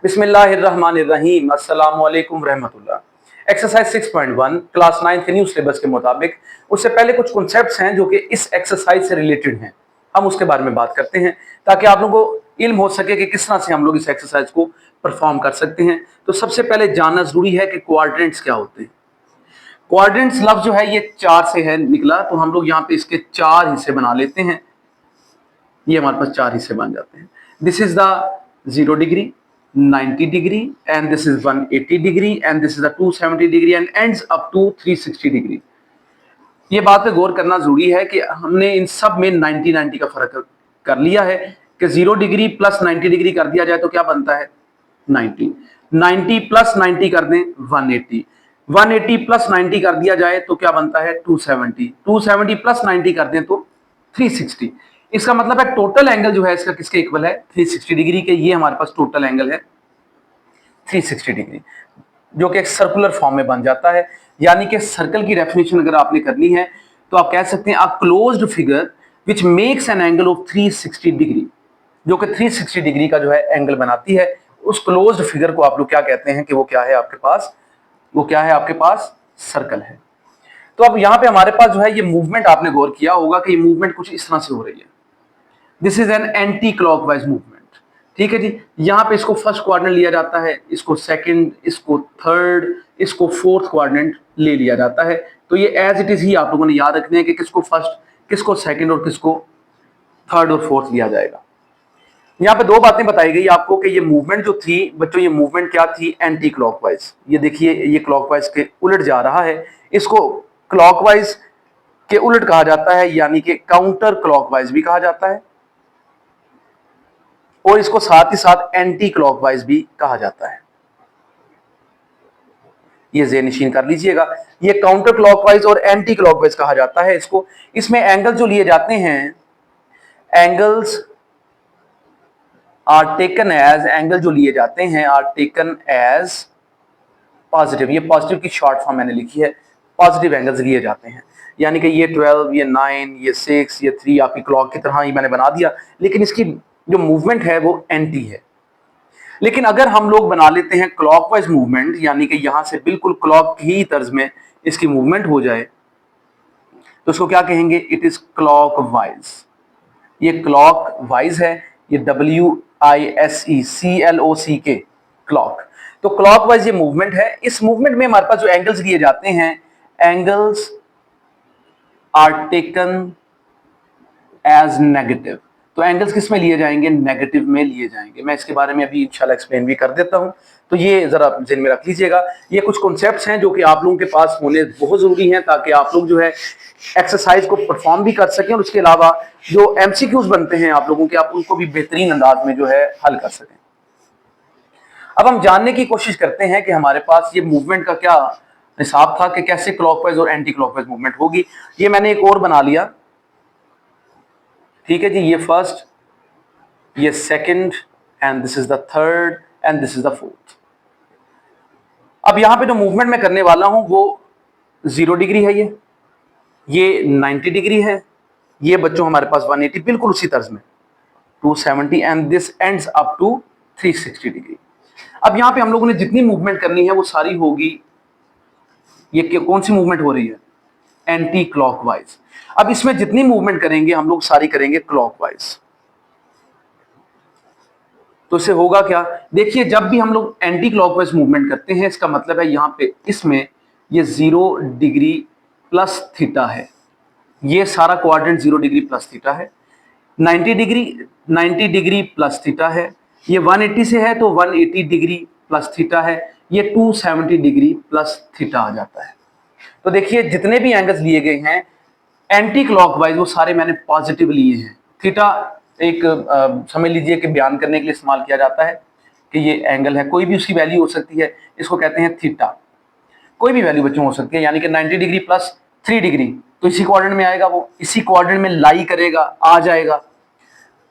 बिस्मिल्लाहिर्रहमानिर्रहीम, अस्सलामु अलैकुम रहमतुल्लाह। एक्सरसाइज 6.1 क्लास 9 के न्यू सिलेबस के मुताबिक उससे पहले कुछ कॉन्सेप्ट्स हैं जो कि इस एक्सरसाइज से रिलेटेड हैं, हम उसके बारे में बात करते हैं ताकि आप लोगों को इल्म हो सके कि किस तरह से हम लोग इस एक्सरसाइज को परफॉर्म कर सकते हैं। तो सबसे पहले जानना जरूरी है कि क्वाड्रेंट्स क्या होते हैं। क्वाड्रेंट्स लफ्ज जो है ये 4 से है निकला, तो हम लोग यहाँ पे इसके 4 हिस्से बना लेते हैं। ये हमारे पास 4 हिस्से बन जाते हैं। This is the 0 degree, 90 degree, and this is 180 degree, and this is the 270 degree, and ends up to 360 degree. ये बात पे गौर करना जरूरी है कि हमने इन सब में 90 का फर्क कर लिया है कि 0 डिग्री प्लस 90 डिग्री कर दिया जाए तो क्या बनता है 90, 90 प्लस 90 कर दें 180, 180 प्लस 90 कर दिया जाए तो क्या बनता है 270, 270 प्लस 90 कर दें तो 360। इसका मतलब है टोटल एंगल जो है इसका किसके इक्वल है 360 डिग्री के। ये हमारे पास टोटल एंगल है 360 डिग्री, जो कि एक सर्कुलर फॉर्म में बन जाता है। यानी कि सर्कल की डेफिनेशन अगर आपने करनी है तो आप कह सकते हैं a closed figure which makes an angle of 360 degree, जो कि 360 डिग्री का जो है एंगल बनाती है। उस क्लोज्ड फिगर को आप लोग क्या कहते हैं कि वो क्या है आपके पास, वो क्या है आपके पास सर्कल है। तो अब यहां पे हमारे पास जो है ये मूवमेंट आपने गौर किया होगा कि ये मूवमेंट कुछ इस तरह से हो रही है। This is an anti clockwise movement. ठीक है जी, यहां पे इसको फर्स्ट क्वाड्रेंट लिया जाता है, इसको सेकंड, इसको थर्ड, इसको फोर्थ क्वाड्रेंट ले लिया जाता है। तो ये एज इट इज ही आप लोगों ने याद रखना है कि किसको फर्स्ट, किसको सेकंड और किसको थर्ड और फोर्थ लिया जाएगा। यहाँ पे दो बातें बताई गई आपको कि ये मूवमेंट जो थी बच्चों, ये मूवमेंट क्या थी एंटी क्लॉकवाइज। ये देखिए ये क्लॉकवाइज के उलट जा रहा है, इसको क्लॉकवाइज के उलट कहा जाता है, यानी कि काउंटर क्लॉकवाइज भी कहा जाता है, और इसको साथ ही साथ एंटी क्लॉकवाइज भी कहा जाता है। ये ज़हन-नशीन कर लीजिएगा, ये काउंटर क्लॉकवाइज और एंटी क्लॉकवाइज कहा जाता है इसको। इसमें एंगल जो लिए जाते हैं, angles are taken as, angle जो लिए जाते हैं आर टेकन एज पॉजिटिव। ये पॉजिटिव की शॉर्ट फॉर्म मैंने लिखी है, पॉजिटिव एंगल्स लिए जाते हैं। यानी कि ये 12, ये 9, ये 6, ये 3 आपकी क्लॉक की तरह ही मैंने बना दिया, लेकिन इसकी जो मूवमेंट है वो एंटी है। लेकिन अगर हम लोग बना लेते हैं क्लॉकवाइज मूवमेंट, यानी कि यहां से बिल्कुल क्लॉक ही तर्ज में इसकी मूवमेंट हो जाए, तो उसको क्या कहेंगे, इट इज क्लॉकवाइज। ये क्लॉकवाइज है, ये WISE क्लॉक। तो क्लॉकवाइज ये मूवमेंट है। इस मूवमेंट में हमारे पास जो एंगल्स लिए जाते हैं, angles are taken as negative. तो एंगल्स किस में लिए जाएंगे, नेगेटिव में लिए जाएंगे। मैं इसके बारे में अभी इंशाल्लाह एक्सप्लेन भी कर देता हूं, तो ये जरा ज़हन में रख लीजिएगा। ये कुछ कॉन्सेप्ट्स हैं जो कि आप लोगों के पास होने बहुत जरूरी हैं ताकि आप लोग जो है एक्सरसाइज को परफॉर्म भी कर सकें, और उसके अलावा जो MCQs बनते हैं आप लोगों के, आप उनको भी बेहतरीन अंदाज में जो है हल कर सकें। अब हम जानने की कोशिश करते हैं कि हमारे पास ये मूवमेंट का क्या हिसाब था कि कैसे क्लॉकवाइज और एंटी क्लॉकवाइज मूवमेंट होगी। ये मैंने एक और बना लिया, ठीक है जी, ये फर्स्ट, ये second, and this is the third, and this is the fourth. अब यहां पे जो मूवमेंट मैं करने वाला हूं वो 0 डिग्री है, ये 90 डिग्री है, ये बच्चों हमारे पास 180 बिल्कुल उसी तर्ज में 270, and this ends up to 360 degree. अब यहां पे हम लोगों ने जितनी मूवमेंट करनी है वो सारी होगी, ये कौन सी मूवमेंट हो रही है, एंटी क्लॉकवाइज। अब इसमें जितनी मूवमेंट करेंगे हम लोग सारी करेंगे क्लॉकवाइज। तो इससे होगा क्या, देखिए जब भी हम लोग एंटी क्लॉकवाइज मूवमेंट करते हैं इसका मतलब है यहां पे इसमें ये 0 डिग्री प्लस थीटा है, ये सारा क्वाड्रेंट 0 डिग्री प्लस थीटा है। 90 डिग्री 90 डिग्री प्लस थीटा है, ये 180 से है तो 180 डिग्री प्लस थीटा है, ये 270 डिग्री प्लस थीटा आ जाता है। तो देखिए जितने भी एंगल्स लिए गए हैं एंटी क्लॉकवाइज वो सारे मैंने पॉजिटिव लिए हैं। थीटा एक समझ लीजिए कि बयान करने के लिए इस्तेमाल किया जाता है कि ये एंगल है, कोई भी उसकी वैल्यू हो सकती है, इसको कहते हैं थीटा। कोई भी वैल्यू बच्चों हो सकती है, यानी कि 90 डिग्री प्लस 3 डिग्री तो इसी क्वाड्रेंट में आएगा, वो इसी क्वाड्रेंट में लाई करेगा, आ जाएगा।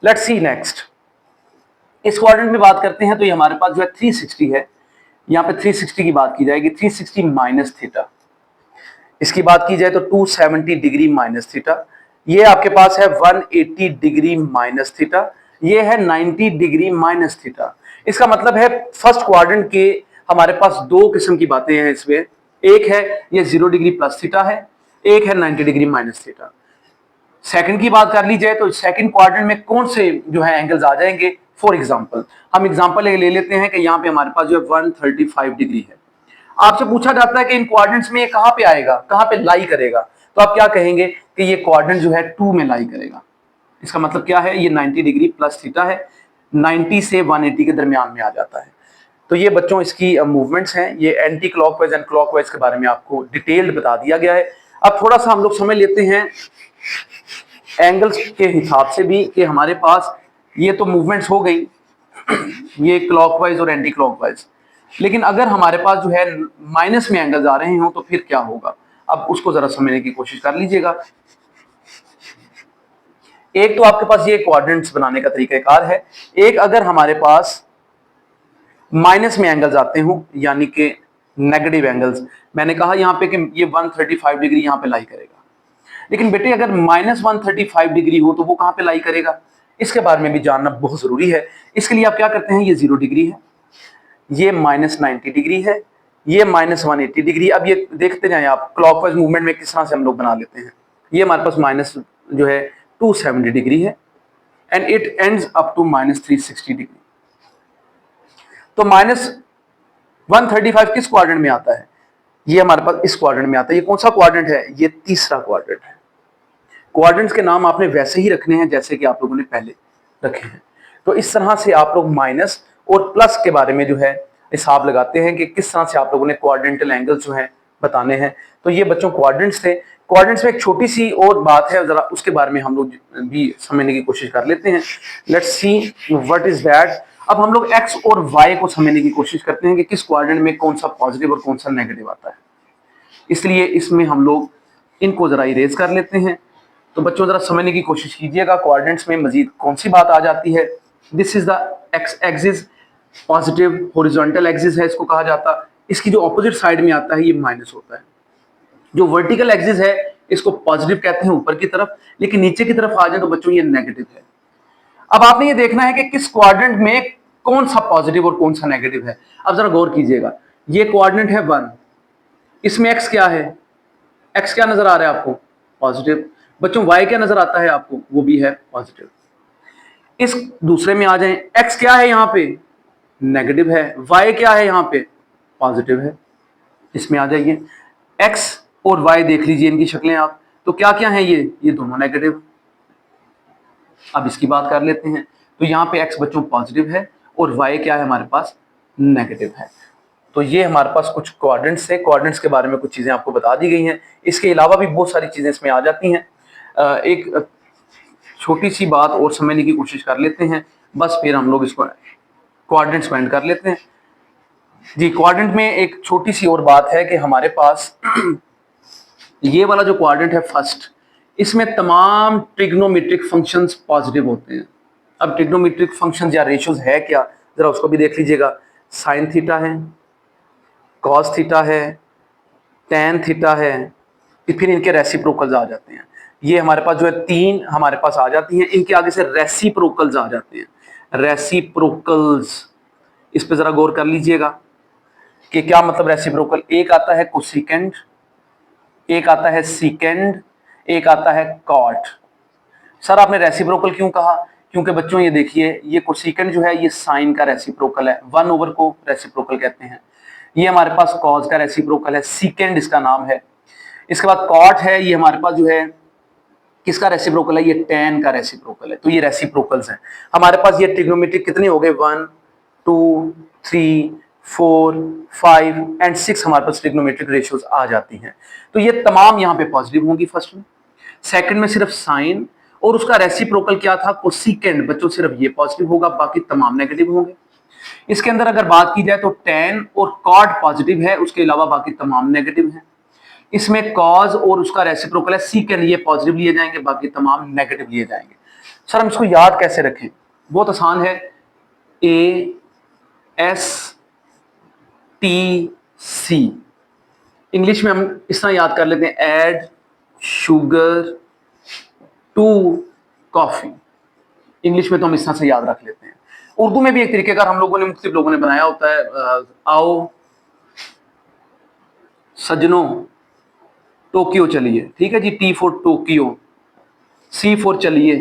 लेट्स सी नेक्स्ट, इस क्वाड्रेंट में बात करते हैं तो ये हमारे पास जो है 360 है, यहाँ पे 360 की बात की जाएगी, 360 माइनस थीटा। इसकी बात की जाए तो 270 डिग्री माइनस थीटा, ये आपके पास है 180 डिग्री माइनस थीटा, ये है 90 डिग्री माइनस थीटा। इसका मतलब है फर्स्ट क्वाड्रेंट के हमारे पास दो किस्म की बातें हैं इसमें। एक है ये 0 डिग्री प्लस थीटा है, एक है 90 डिग्री माइनस थीटा। सेकंड की बात कर ली जाए तो सेकंड क्वाड्रेंट में कौन से जो है एंगल्स आ जाएंगे। फॉर एग्जांपल हम एग्जांपल ले लेते हैं कि यहाँ पे हमारे पास जो है 135 डिग्री है। आपसे पूछा जाता है कि इन क्वाड्रेंट्स में ये कहां पे आएगा, कहां पे लाई करेगा, तो आप क्या कहेंगे कि ये क्वाड्रेंट जो है 2 में लाई करेगा। इसका मतलब क्या है, ये 90 डिग्री प्लस थीटा है, 90 से 180 के दरमियान में आ जाता है। तो ये बच्चों इसकी मूवमेंट्स हैं। ये एंटी क्लॉकवाइज एंड क्लॉकवाइज के बारे में आपको डिटेल्ड बता दिया गया है। अब थोड़ा सा हम लोग समझ लेते हैं एंगल्स के हिसाब से भी कि हमारे पास ये तो मूवमेंट्स हो गई, ये क्लॉकवाइज और एंटी क्लॉकवाइज, लेकिन अगर हमारे पास जो है माइनस में एंगल्स आ रहे हो तो फिर क्या होगा। अब उसको जरा समझने की कोशिश कर लीजिएगा। एक तो आपके पास ये क्वाड्रेंट्स बनाने का तरीकाकार है। एक अगर हमारे पास माइनस में एंगल्स आते हो यानी कि नेगेटिव एंगल्स, मैंने कहा यहां पे कि ये 135 डिग्री यहां पे लाई करेगा, लेकिन बेटे अगर माइनस 135 डिग्री हो तो वो कहां पे लाई करेगा, इसके बारे में भी जानना बहुत जरूरी है। इसके लिए आप क्या करते हैं, ये 0 डिग्री है, ये माइनस 90 डिग्री है, ये माइनस 180 डिग्री। अब ये देखते जाए आप क्लॉकवाइज मूवमेंट में किस तरह से हम लोग बना लेते हैं। ये हमारे पास माइनस जो है 270 डिग्री है and it ends up to minus 360 degree. तो माइनस 135 किस क्वाड्रेंट में आता है, ये हमारे पास इस क्वाड्रेंट में आता है। ये कौन सा क्वाड्रेंट है, ये तीसरा क्वाड्रेंट है। क्वाड्रेंट्स के नाम आपने वैसे ही रखने हैं जैसे कि आप लोगों ने पहले रखे हैं। तो इस तरह से आप लोग माइनस और प्लस के बारे में जो है हिसाब लगाते हैं कि किस तरह से आप लोगों ने क्वाड्रेंटल एंगल्स जो है बताने हैं। तो ये बच्चों क्वाड्रेंट्स थे। क्वाड्रेंट्स में एक छोटी सी और बात है, जरा उसके बारे में हम लोग भी समझने की कोशिश कर लेते हैं। Let's see what is that. अब हम लोग एक्स और वाई को समझने की कोशिश करते हैं कि किस क्वाड्रेंट में कौन सा पॉजिटिव और कौन सा नेगेटिव आता है। इसलिए इसमें हम लोग इनको जरा इरेज कर लेते हैं। तो बच्चों जरा समझने की कोशिश कीजिएगा कोऑर्डिनेट्स में मजीद कौन सी बात आ जाती है। This is the x axis, positive horizontal axis है इसको कहा जाता है। इसकी जो ऑपोजिट साइड में आता है ये माइनस होता है। जो वर्टिकल एक्सिस है इसको पॉजिटिव कहते हैं ऊपर की तरफ, लेकिन नीचे की तरफ आ जाए तो बच्चों ये नेगेटिव है। अब आपने ये देखना है कि किस क्वाड्रेंट में कौन सा पॉजिटिव और कौन सा नेगेटिव है। अब जरा गौर कीजिएगा, ये क्वाड्रेंट है 1, इसमें एक्स क्या है, एक्स क्या नजर आ रहा है आपको, पॉजिटिव। बच्चों वाई क्या नजर आता है आपको, वो भी है पॉजिटिव। इस दूसरे में आ जाएं, एक्स क्या है यहाँ पे, नेगेटिव है, वाई क्या है यहाँ पे, पॉजिटिव है। इसमें आ जाइए, एक्स और वाई देख लीजिए इनकी शक्लें आप, तो क्या क्या है ये दोनों नेगेटिव। अब इसकी बात कर लेते हैं। तो यहाँ पे एक्स बच्चों पॉजिटिव है और वाई क्या है हमारे पास, नेगेटिव है। तो ये हमारे पास कुछ क्वाड्रेंट्स है। क्वाड्रेंट्स के बारे में कुछ चीजें आपको बता दी गई हैं। इसके अलावा भी बहुत सारी चीजें इसमें आ जाती हैं। एक छोटी सी बात और समझने की कोशिश कर लेते हैं, बस फिर हम लोग इसको क्वाड्रेंट्स में एंड कर लेते हैं। जी, क्वाड्रेंट में एक छोटी सी और बात है कि हमारे पास ये वाला जो क्वाड्रेंट है फर्स्ट, इसमें तमाम ट्रिग्नोमेट्रिक फंक्शंस पॉजिटिव होते हैं। अब ट्रिग्नोमेट्रिक फंक्शंस या रेशियोज है क्या, जरा उसको भी देख लीजिएगा। साइन थीटा है, कॉस थीटा है, टैन थीटा है, फिर इनके रेसिप्रोकल्स आ जाते हैं। ये हमारे पास जो है 3 हमारे पास आ जाती हैं, इनके आगे से रेसिप्रोकल्स आ जाते हैं। रेसिप्रोकल्स, इस पे जरा गौर कर लीजिएगा कि क्या मतलब रेसिप्रोकल। एक आता है कोसिकेंड, एक आता है सीकेंड, एक आता है कॉट। सर आपने रेसिप्रोकल क्यों कहा, क्योंकि बच्चों ये देखिए, ये कोसिकेंड जो है ये साइन का रेसिप्रोकल है, 1 को रेसिप्रोकल कहते हैं। ये हमारे पास कॉज का रेसिप्रोकल है, सीकेंड इसका नाम है। इसके बाद कॉट है, ये हमारे पास जो है किसका रेसिप्रोकल है, ये टैन का रेसिप्रोकल है। तो ये रेसिप्रोकल्स हैं हमारे पास। ये ट्रिग्नोमेट्रिक कितने हो गए, 1 2 3 4 5 एंड 6 हमारे पास ट्रिग्नोमेट्रिक रेशियोज आ जाती हैं। तो ये तमाम यहाँ पे पॉजिटिव होंगी फर्स्ट में। सेकंड में सिर्फ साइन और उसका रेसिप्रोकल क्या था, कोसिकेंड, बच्चों सिर्फ ये पॉजिटिव होगा, बाकी तमाम नेगेटिव होंगे। इसके अंदर अगर बात की जाए तो टैन और कॉट पॉजिटिव है, उसके अलावा बाकी तमाम नेगेटिव हैं। इसमें कॉज और उसका रेसिप्रोकल है, सी के लिए पॉजिटिव लिए जाएंगे, बाकी तमाम नेगेटिव लिए जाएंगे। सर हम इसको याद कैसे रखें, बहुत आसान है। A S T C, English में हम इस तरह याद कर लेते हैं, add sugar to coffee. English में तो हम इस तरह से याद रख लेते हैं। उर्दू में भी एक तरीके का हम लोगों ने, मुख्तलिफ लोगों ने बनाया होता है, आओ सजनों टोक्यो चलिए, ठीक है जी, T for Tokyo, C for चलिए,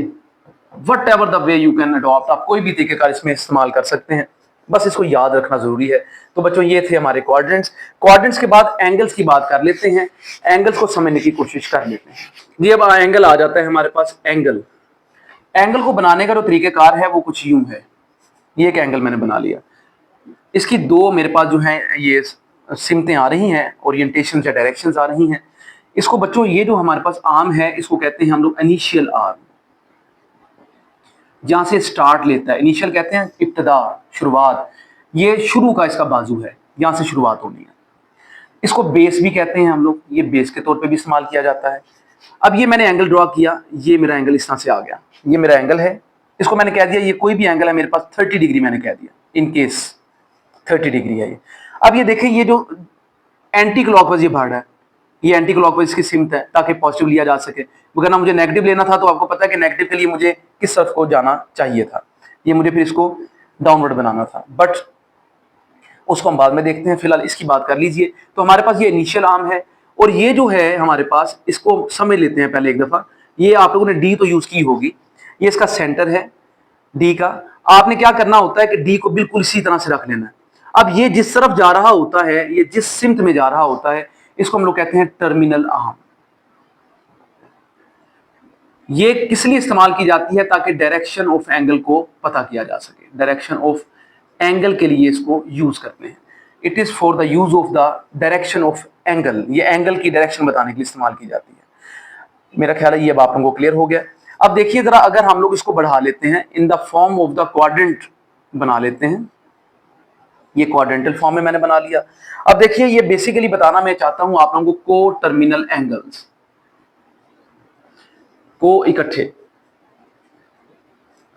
whatever the way you can adopt, आप कोई भी तरीके का इसमें इस्तेमाल कर सकते हैं, बस इसको याद रखना जरूरी है। तो बच्चों ये थे हमारे क्वाड्रेंट्स। क्वाड्रेंट्स के बाद एंगल्स की बात कर लेते हैं, एंगल्स को समझने की कोशिश कर लेते हैं। ये अब एंगल आ जाता है हमारे पास। एंगल, एंगल को बनाने का जो तरीकेकार है वो कुछ यूं है। ये एक एंगल मैंने बना लिया, इसकी दो मेरे पास जो है ये सिमतें आ रही हैं, ओरिएंटेशन या डायरेक्शंस आ रही हैं। इसको बच्चों ये जो हमारे पास आर्म है इसको कहते हैं हम लोग इनिशियल आर्म, जहां से स्टार्ट लेता है। इनिशियल कहते हैं इब्तदा, शुरुआत, ये शुरू का इसका बाजू है, यहां से शुरुआत होनी है। इसको बेस भी कहते हैं हम लोग, ये बेस के तौर पे भी इस्तेमाल किया जाता है। अब ये मैंने एंगल ड्रॉ किया, ये मेरा एंगल इस तरह से आ गया, ये मेरा एंगल है, इसको मैंने कह दिया ये कोई भी एंगल है मेरे पास 30 डिग्री मैंने कह दिया, इन केस 30 डिग्री है ये। अब ये देखें ये जो एंटी क्लॉकवाइज ये बढ़ रहा है, ये एंटी क्लॉकवाइज की सिमत है ताकि पॉजिटिव लिया जा सके। वरना मुझे नेगेटिव लेना था तो आपको पता है कि नेगेटिव के लिए मुझे किस तरफ को जाना चाहिए था, ये मुझे फिर इसको डाउनवर्ड बनाना था, बट उसको हम बाद में देखते हैं। फिलहाल इसकी बात कर लीजिए। तो हमारे पास ये इनिशियल आर्म है और ये जो है हमारे पास, इसको समझ लेते हैं पहले एक दफा। ये आप लोगों ने डी तो यूज की होगी, ये इसका सेंटर है डी का। आपने क्या करना होता है कि डी को बिल्कुल इसी तरह से रख लेना है। अब ये जिस तरफ जा रहा होता है, ये जिस सिमत में जा रहा होता है, इसको हम लोग कहते हैं टर्मिनल आर्म। ये किस लिए इस्तेमाल की जाती है? ताकि डायरेक्शन ऑफ एंगल को पता किया जा सके। डायरेक्शन ऑफ एंगल के लिए इसको यूज करते हैं। It is for the use of the direction of angle, ये एंगल की डायरेक्शन बताने के लिए इस्तेमाल की जाती है। मेरा ख्याल है ये अब आप लोगों को क्लियर हो गया। अब देखिए जरा, अगर हम लोग इसको बढ़ा लेते हैं, in the form of the quadrant बना लेते हैं, ये क्वाड्रेंटल फॉर्म में मैंने बना लिया। अब देखिए ये बेसिकली बताना मैं चाहता हूं आप लोगों को टर्मिनल एंगल्स को इकट्ठे।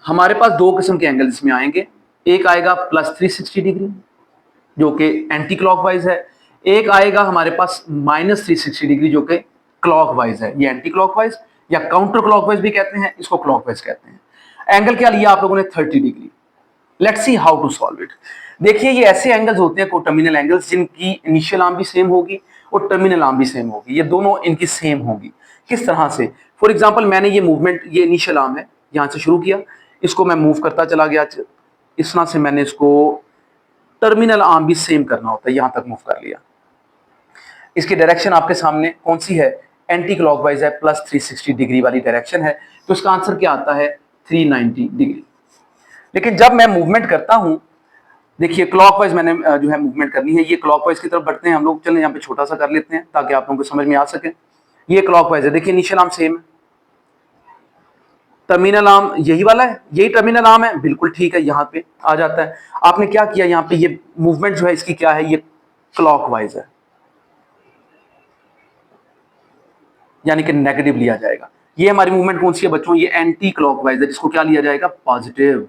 हमारे पास दो किस्म के एंगल इसमें आएंगे, एक आएगा प्लस 360 डिग्री जो कि एंटी क्लॉकवाइज है, एक आएगा हमारे पास माइनस 360 डिग्री जो कि क्लॉकवाइज है। ये एंटी क्लॉकवाइज या काउंटर क्लॉकवाइज भी कहते हैं, इसको क्लॉकवाइज कहते हैं। एंगल क्या लिया आप लोगों ने? 30 degree. Let's see how to solve it. देखिए ये ऐसे एंगल्स होते हैं कोटर्मिनल एंगल्स जिनकी इनिशियल आर्म भी सेम होगी और टर्मिनल आर्म भी सेम होगी, ये दोनों इनकी सेम होगी। किस तरह से? फॉर एग्जांपल मैंने ये मूवमेंट, ये इनिशियल आर्म है, यहां से शुरू किया, इसको मैं मूव करता चला गया, इस तरह से मैंने इसको, टर्मिनल आर्म भी सेम करना होता है, यहां तक मूव कर लिया। इसकी डायरेक्शन आपके सामने कौन सी है? एंटी क्लॉकवाइज है, प्लस 360 डिग्री वाली डायरेक्शन है। तो इसका आंसर क्या आता है? 390 डिग्री। लेकिन जब मैं मूवमेंट करता हूं, देखिए क्लॉकवाइज मैंने जो है मूवमेंट करनी है, ये क्लॉकवाइज की तरफ बढ़ते हैं हम लोग। चलें यहाँ पे छोटा सा कर लेते हैं ताकि आप लोगों को समझ में आ सके। ये क्लॉकवाइज है, देखिए इनिशियल आर्म सेम है, टर्मिनल आर्म यही वाला है, यही टर्मिनल आर्म है, बिल्कुल ठीक है, यहाँ पे आ जाता है। आपने क्या किया यहाँ पे, ये मूवमेंट जो है इसकी क्या है? ये क्लॉकवाइज है, यानी कि नेगेटिव लिया जाएगा। ये हमारी मूवमेंट कौन सी है बच्चों? ये एंटी क्लॉकवाइज है, जिसको क्या लिया जाएगा? पॉजिटिव।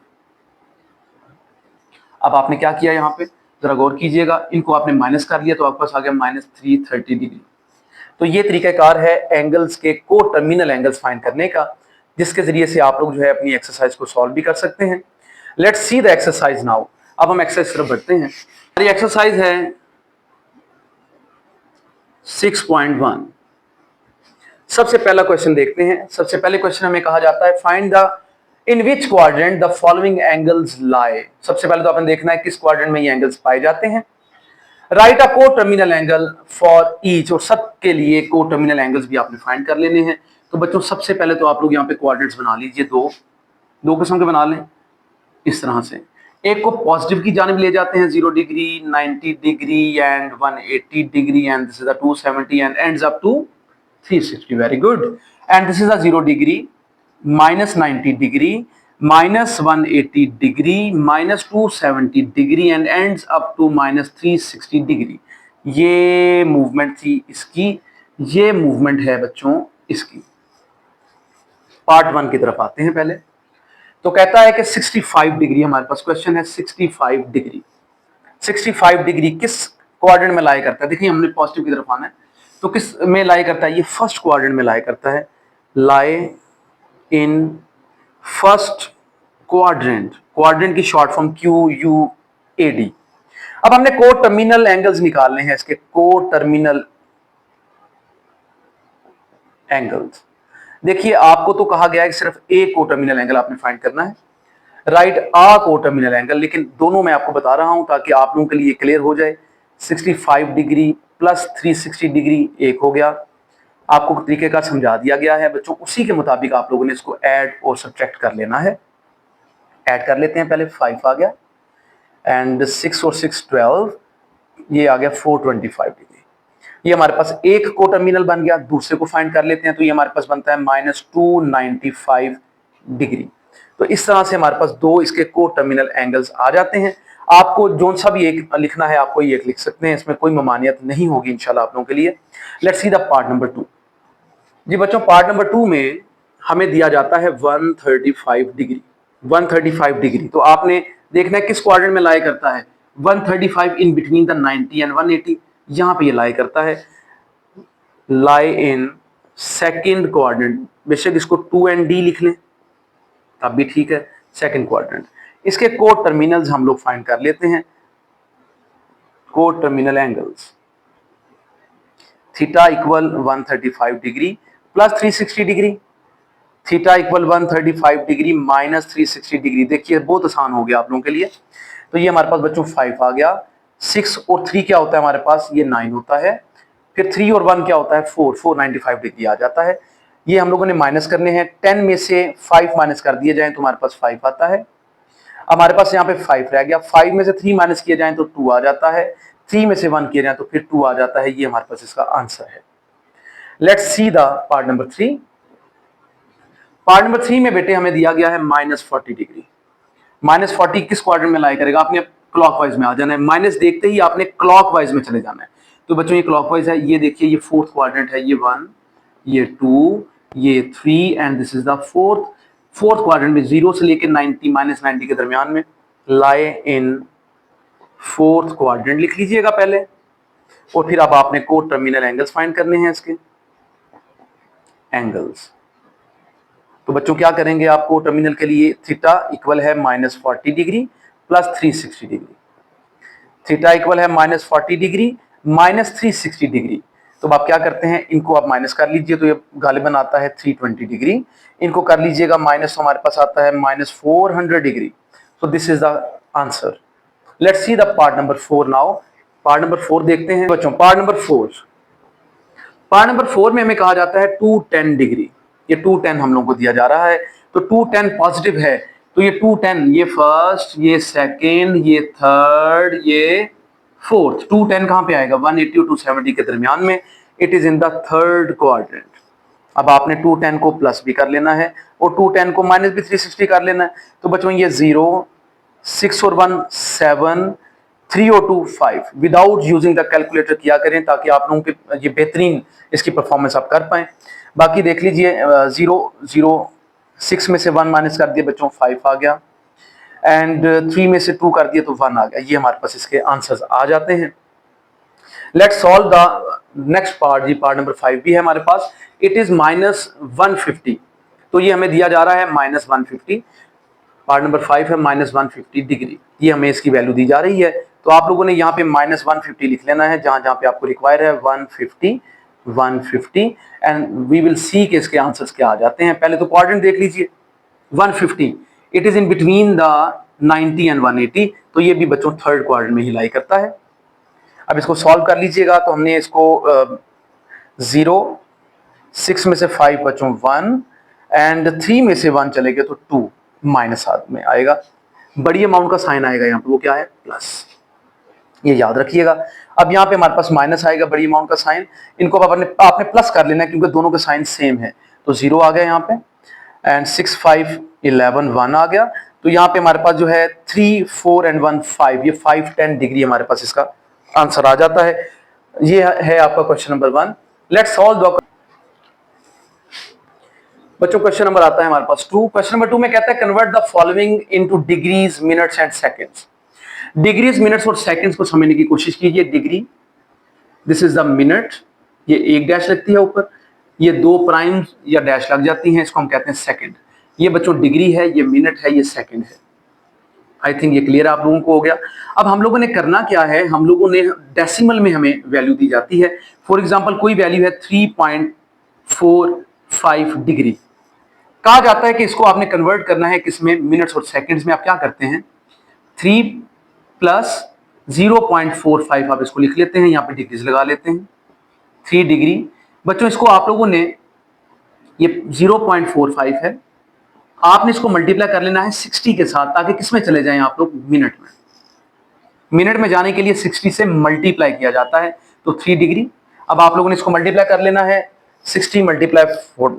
अब आपने क्या किया यहाँ पे, जरा गौर कीजिएगा, इनको आपने माइनस कर लिया तो आपके पास आ गया माइनस 330 डिग्री। तो ये तरीकाकार है एंगल्स के को टर्मिनल एंगल्स फाइंड करने का, जिसके जरिए से आप लोग जो है अपनी एक्सरसाइज को सॉल्व भी कर सकते हैं। Let's see the exercise now. अब हम एक्सरसाइज तरफ बढ़ते हैं। हमारी एक्सरसाइज है 6.1। सबसे पहला क्वेश्चन देखते हैं। सबसे पहले क्वेश्चन हमें कहा जाता है find the in which quadrant the following angles lie. सबसे पहले तो आपने देखना है किस क्वाड्रेंट में ये एंगल्स पाए जाते हैं। राइट अ को टर्मिनल एंगल फॉर ईच, और सब के लिए को टर्मिनल एंगल्स भी आपने फाइंड कर लेने हैं। तो बच्चों सबसे पहले तो आप लोग यहाँ पे क्वाड्रेंट्स बना लीजिए, दो किस्म के बना लें इस तरह से। एक को पॉजिटिव की जानिब ले जाते हैं, 0 degree, 90 degree and 180 degree, and this is a 270 and ends up to 360। Very good. And this is a 0 degree, minus 90 degree, minus 180 degree, minus 270 degree and ends up to minus 360 degree. ये movement थी इसकी, ये movement है बच्चों इसकी। Part 1 की तरफ आते हैं पहले। तो कहता है कि 65 डिग्री, हमारे पास क्वेश्चन है 65 डिग्री। 65 डिग्री किस क्वाड्रेंट में लाई करता है? देखिए हमने पॉजिटिव की तरफ आना है, तो किस में लाई करता है? ये फर्स्ट क्वाड्रेंट में लाई करता है, लाई इन फर्स्ट क्वाड्रेंट, क्वाड्रेंट की शॉर्ट फॉर्म QUAD। अब हमने को टर्मिनल एंगल्स निकालने हैं इसके, को टर्मिनल एंगल्स। देखिए आपको तो कहा गया है कि सिर्फ एक को टर्मिनल एंगल आपने फाइंड करना है, राइट, आ को टर्मिनल एंगल, लेकिन दोनों मैं आपको बता रहा हूं ताकि आप लोगों के लिए क्लियर हो जाए। 65 डिग्री प्लस 360 डिग्री एक हो गया, आपको तरीके का समझा दिया गया है बच्चों, उसी के मुताबिक आप लोगों ने इसको ऐड और सब्ट्रैक्ट कर लेना है। ऐड कर लेते हैं, पहले 5 आ गया एंड 6 और 6 12, ये आ गया 425 डिग्री। ये हमारे पास एक को टर्मिनल बन गया। दूसरे को फाइंड कर लेते हैं, तो ये हमारे पास बनता है -295 डिग्री। तो इस तरह से हमारे पास दो इसके को टर्मिनल एंगल्स आ जाते हैं। आपको जो सा भी एक लिखना है आपको ये एक लिख सकते हैं, इसमें कोई ममानियत नहीं होगी इंशाल्लाह आप लोगों के लिए। Let's see the part number 2। जी बच्चों, पार्ट नंबर 2 में हमें दिया जाता है 135 डिग्री। 135 डिग्री तो आपने देखना है किस क्वाड्रेंट में लाई करता है। 135 इन बिटवीन द 90 एंड 180, यहां पे ये लाई करता है, लाई इन सेकंड क्वाड्रेंट। बेशक इसको 2ND लिख लें तब भी ठीक है, सेकंड क्वाड्रेंट। इसके को टर्मिनल्स हम लोग फाइंड कर लेते हैं। को terminal angles, theta equal 135 degree plus 360 degree, theta equal 135 degree minus 360 degree. देखिए बहुत आसान हो गया आप लोगों के लिए। तो ये हमारे पास बच्चों 5 आ गया, 6 और 3 क्या होता है हमारे पास, ये 9 होता है, फिर 3 और 1 क्या होता है 4, 495 डिग्री आ जाता है। ये हम लोगों ने माइनस करने हैं, 10 में से 5 माइनस कर दिए जाएं तो हमारे पास 5 आता है। हमारे पास यहाँ पे 5 रह गया, 5 में से 3 माइनस किए जाएं तो 2 आ जाता है, 3 में से 1 किए जाए तो फिर 2 आ जाता है। ये हमारे पास इसका आंसर है। Let's see the part number 3। Part number 3 में बेटे हमें दिया गया है -40 डिग्री। -40 किस क्वाड्रेंट में लाई करेगा, आपने क्लॉकवाइज में आ जाना है। माइनस देखते ही आपने क्लॉकवाइज में चले जाना है। तो बच्चों ये क्लॉकवाइज है, ये देखिए ये फोर्थ क्वाड्रेंट है, ये 1, ये 2, ये 3 and this is the fourth quadrant में 0 से लेकर 90 -90 के दरमियान में, लाई इन फोर्थ क्वाड्रेंट लिख लीजिएगा पहले। और फिर अब आपने को टर्मिनल एंगल्स फाइंड करने हैं इसके एंगल्स। तो बच्चों क्या करेंगे, आपको टर्मिनल के लिए थीटा इक्वल है -40 degree plus 360 degree, theta equal है -40 डिग्री माइनस 360 डिग्री। तो आप क्या करते हैं, इनको आप माइनस कर लीजिए तो ये गालिबन आता है 320 डिग्री। इनको कर लीजिएगा माइनस, तो हमारे पास आता है -400 degree. So this is the answer. Let's see the part number 4 now. Part number 4 देखते हैं बच्चों। पार्ट नंबर 4 में हमें कहा जाता है 210 डिग्री। ये 210 हम लोगों को दिया जा रहा है, तो 210 पॉजिटिव है, तो ये 210, ये फर्स्ट, ये सेकंड, ये थर्ड, ये फोर्थ। 210 कहां पे आएगा, 180 और 270 के दरमियान में। It is in the third quadrant. अब आपने 210 को प्लस भी कर लेना है और 210 को माइनस भी 360 कर लेना है। तो बच्चों ये 0, 6 और 1 7, 3 और 2 5 विदाउट यूजिंग द कैलकुलेटर किया करें ताकि आप लोगों के ये बेहतरीन इसकी परफॉर्मेंस आप कर पाएं। बाकी देख लीजिए 0 0, 6 में से 1 माइनस कर दिए बच्चों 5 आ गया, एंड 3 में से 2 कर दिए तो 1 आ गया। ये हमारे पास इसके आंसर्स आ जाते हैं। Let's solve the next part. जी पार्ट नंबर 5 भी है हमारे पास। It is -150। तो ये हमें दिया जा रहा है -150। पार्ट नंबर 5 है -150 डिग्री, ये हमें इसकी वैल्यू दी जा रही है। तो आप लोगों ने यहाँ पे -150 लिख लेना है जहां जहां पे आपको रिक्वायर है 150 एंड वी विल सी कि इसके आंसर्स क्या आ जाते हैं। पहले तो क्वाड्रेंट देख लीजिए 150, it is in between the 90 and 180, तो ये भी बच्चों थर्ड क्वाड्रेंट में ही लाई करता है। अब इसको सॉल्व कर लीजिएगा तो हमने इसको 0, 6 में से 5 बच्चों 1 एंड 3 में से 1 चले गए तो 2 माइनस हाथ में आएगा, बड़ी अमाउंट का साइन आएगा यहाँ पे, वो क्या है प्लस, ये याद रखिएगा। अब यहाँ पे हमारे पास माइनस आएगा, बड़ी अमाउंट का साइन, इनको आपने प्लस कर लेना है क्योंकि दोनों के साइन सेम है। तो 0 आ गया यहाँ पे एंड 6 5 11 1 आ गया। तो यहाँ पे हमारे पास जो है 3 4 एंड 1 5, ये 5 10 डिग्री हमारे पास इसका आंसर आ जाता है। ये है आपका question number 1। Let's solve the बच्चों क्वेश्चन नंबर आता है हमारे पास 2। क्वेश्चन नंबर 2 में कहता है convert the following into degrees, minutes and seconds. Degrees, minutes और सेकंड्स को समझने की कोशिश कीजिए। Degree, this is the minute, ये एक डैश लगती है ऊपर, ये 2 प्राइम या डैश लग जाती हैं, इसको हम कहते हैं सेकंड। ये बच्चों डिग्री है, ये मिनट है, ये सेकंड है। आई थिंक ये क्लियर आप लोगों को हो गया। अब हम लोगों ने करना क्या है, हम लोगों ने डेसिमल में हमें वैल्यू दी जाती है। फॉर एग्जांपल कोई वैल्यू है 3.45 डिग्री, कहा जाता है कि इसको आपने कन्वर्ट करना है किसमें, मिनट्स और सेकंड्स में। आप क्या करते हैं, 3 प्लस 0.45 आप इसको लिख लेते हैं, यहाँ पे डिग्रीज लगा लेते हैं, 3 डिग्री। बच्चों इसको आप लोगों ने, ये 0.45 है, आपने इसको मल्टीप्लाई कर लेना है 60 के साथ, ताकि किसमें चले जाएं आप लोग, मिनट में। मिनट में जाने के लिए 60 से मल्टीप्लाई किया जाता है, तो 3 डिग्री। अब आप लोगों ने इसको मल्टीप्लाई कर लेना है, 60 मल्टीप्लाई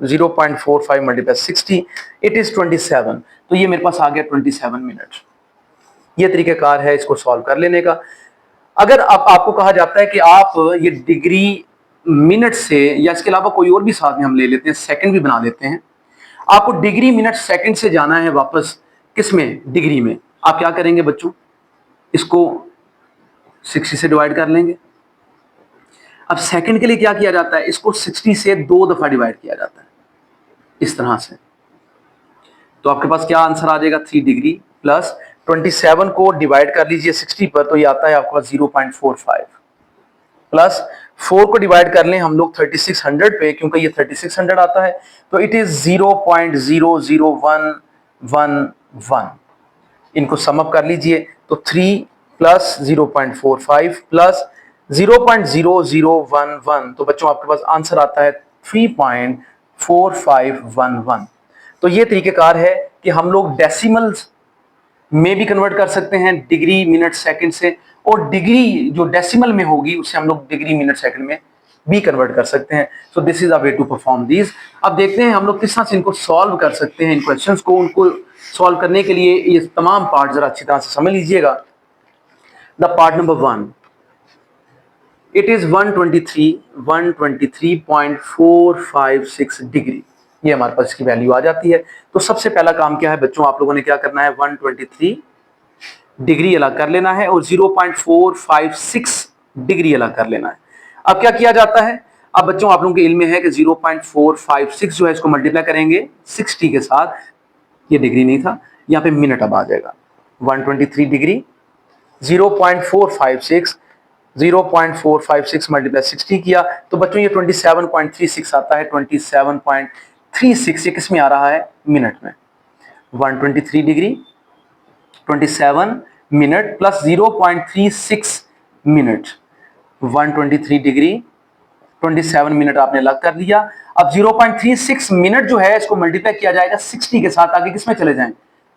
0.45 मल्टीप्लाई 60, इट इज 27। तो ये मेरे पास आ गया 27 मिनट। ये तरीकेकार है इसको सॉल्व कर लेने का। अगर आपको कहा जाता है कि आप ये डिग्री मिनट से, या इसके अलावा कोई और भी साथ में हम ले लेते हैं, सेकंड भी बना लेते हैं, आपको डिग्री मिनट सेकंड से जाना है वापस किसमें, डिग्री में। आप क्या करेंगे बच्चों, इसको 60 से डिवाइड कर लेंगे। अब सेकंड के लिए क्या किया जाता है, इसको 60 से 2 दफा डिवाइड किया जाता है, इस तरह से। तो आपके पास क्या आंसर आ जाएगा, 3 डिग्री प्लस 27 को डिवाइड कर लीजिए 60 पर, तो ये आता है आपके पास 0.45 प्लस 4 को डिवाइड कर लें हम लोग 3600 पे, क्योंकि ये 3600 आता है, तो इट इज 0.00111। इनको सम अप कर लीजिए, तो 3 प्लस 0.45 प्लस 0.0011, तो बच्चों आपके पास आंसर आता है 3.4511। तो ये तरीकेकार है कि हम लोग डेसिमल्स में भी कन्वर्ट कर सकते हैं डिग्री मिनट सेकंड से, और डिग्री जो डेसिमल में होगी उससे हम लोग डिग्री मिनट सेकंड में भी कन्वर्ट कर सकते हैं। So this is a way to perform these. अब देखते हैं हम लोग किस तरह से इनको सॉल्व कर सकते हैं, इन क्वेश्चंस को। उनको सॉल्व करने के लिए ये तमाम पार्ट जरा अच्छी तरह से समझ लीजिएगा। The part number 1, it is 123.456 degree. ये हमारे पास इसकी वैल्यू आ जाती है। तो सबसे पहला काम क्या है बच्चों, आप लोगों ने क्या करना है, 123 डिग्री अलग कर लेना है और 0.456 डिग्री अलग कर लेना है। अब क्या किया जाता है, अब बच्चों आप लोगों के इल्म में है कि 0.456 जो है इसको मल्टीप्लाई करेंगे 60 के साथ, ये डिग्री नहीं था, यहाँ पे मिनट अब आ जाएगा। 123 डिग्री 0.456 मल्टीप्लाई 60 किया, तो बच्चों ये 27.36 आता है। 27.36 ये किस में आ रहा है, मिनट में। 123 degree 27 minute plus 0.36 minute, 123 degree 27 minute आपने अलग कर दिया। अब 0.36 मिनट जो है इसको मल्टीप्लाई किया जाएगा 60 के साथ, आगे किसमें चले जाएं,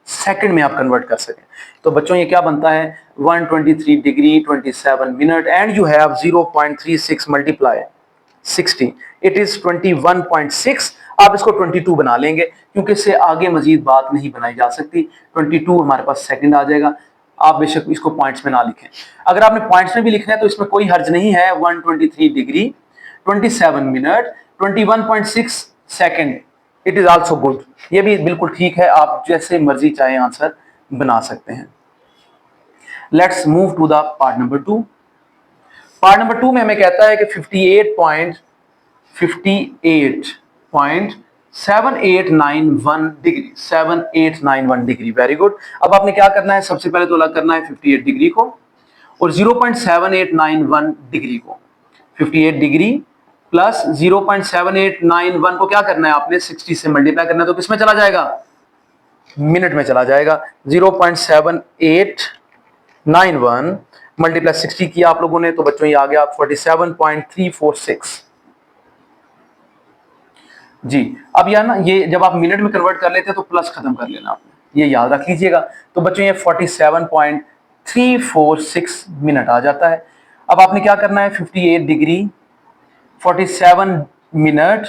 सेकंड में आप कन्वर्ट कर सकें। तो बच्चों ये क्या बनता है, 123 degree 27 minute, and you have 0.36 multiply 60, it is 21.6। आप इसको 22 बना लेंगे, क्योंकि इससे आगे मजीद बात नहीं बनाई जा सकती। 22 हमारे पास सेकंड आ जाएगा। आप बेशक इसको पॉइंट्स में ना लिखें, अगर आपने पॉइंट्स में भी लिखना है तो इसमें कोई हर्ज नहीं है। 123 degree 27 minute 21.6 second, it is also good, ये भी बिल्कुल ठीक है। आप जैसे मर्जी चाहे आंसर बना सकते हैं। Let's move to the part number 2। Part number 2 में हमें कहता है कि 58.7891 डिग्री, 7891 डिग्री, वेरी गुड। अब आपने क्या करना है, सबसे पहले तो अलग करना है 58 डिग्री को और 0.7891 डिग्री को। 58 डिग्री प्लस 0.7891 को क्या करना है आपने, 60 से मल्टीप्लाई करना है, तो किसमें चला जाएगा, मिनट में चला जाएगा। 0.7891 मल्टीप्लाई 60 किया आप लोगों ने, तो बच्चों ये आ गया 47.346 जी। अब यार ना, ये जब आप मिनट में कन्वर्ट कर लेते हैं तो प्लस खत्म कर लेना आपने, ये याद रख लीजिएगा। तो बच्चों ये 47.346 मिनट आ जाता है। अब आपने क्या करना है, 58 डिग्री 47 मिनट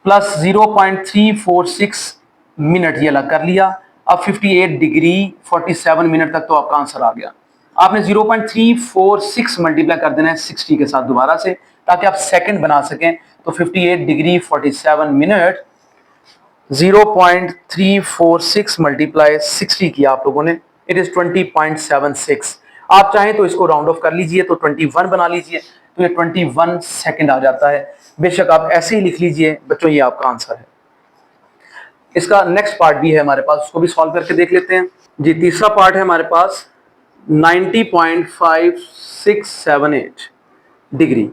प्लस 0.346 मिनट ये अलग कर लिया। अब 58 डिग्री 47 मिनट तक तो आपका आंसर आ गया। आपने 0.346 मल्टीप्लाई कर देना है 60 के साथ दोबारा से, ताकि आप सेकंड बना सकें। तो 58 डिग्री 47 मिनट 0.346 मल्टीप्लाई 60 किया आप लोगों ने, इट इज 20.76। आप चाहें तो इसको राउंड ऑफ कर लीजिए, तो 21 बना लीजिए, तो ये 21 सेकंड आ जाता है। बेशक आप ऐसे ही लिख लीजिए बच्चों, ये आपका आंसर है। इसका नेक्स्ट पार्ट भी है हमारे पास, उसको भी सॉल्व करके देख लेते हैं जी। तीसरा पार्ट है हमारे पास 90.5678 degree.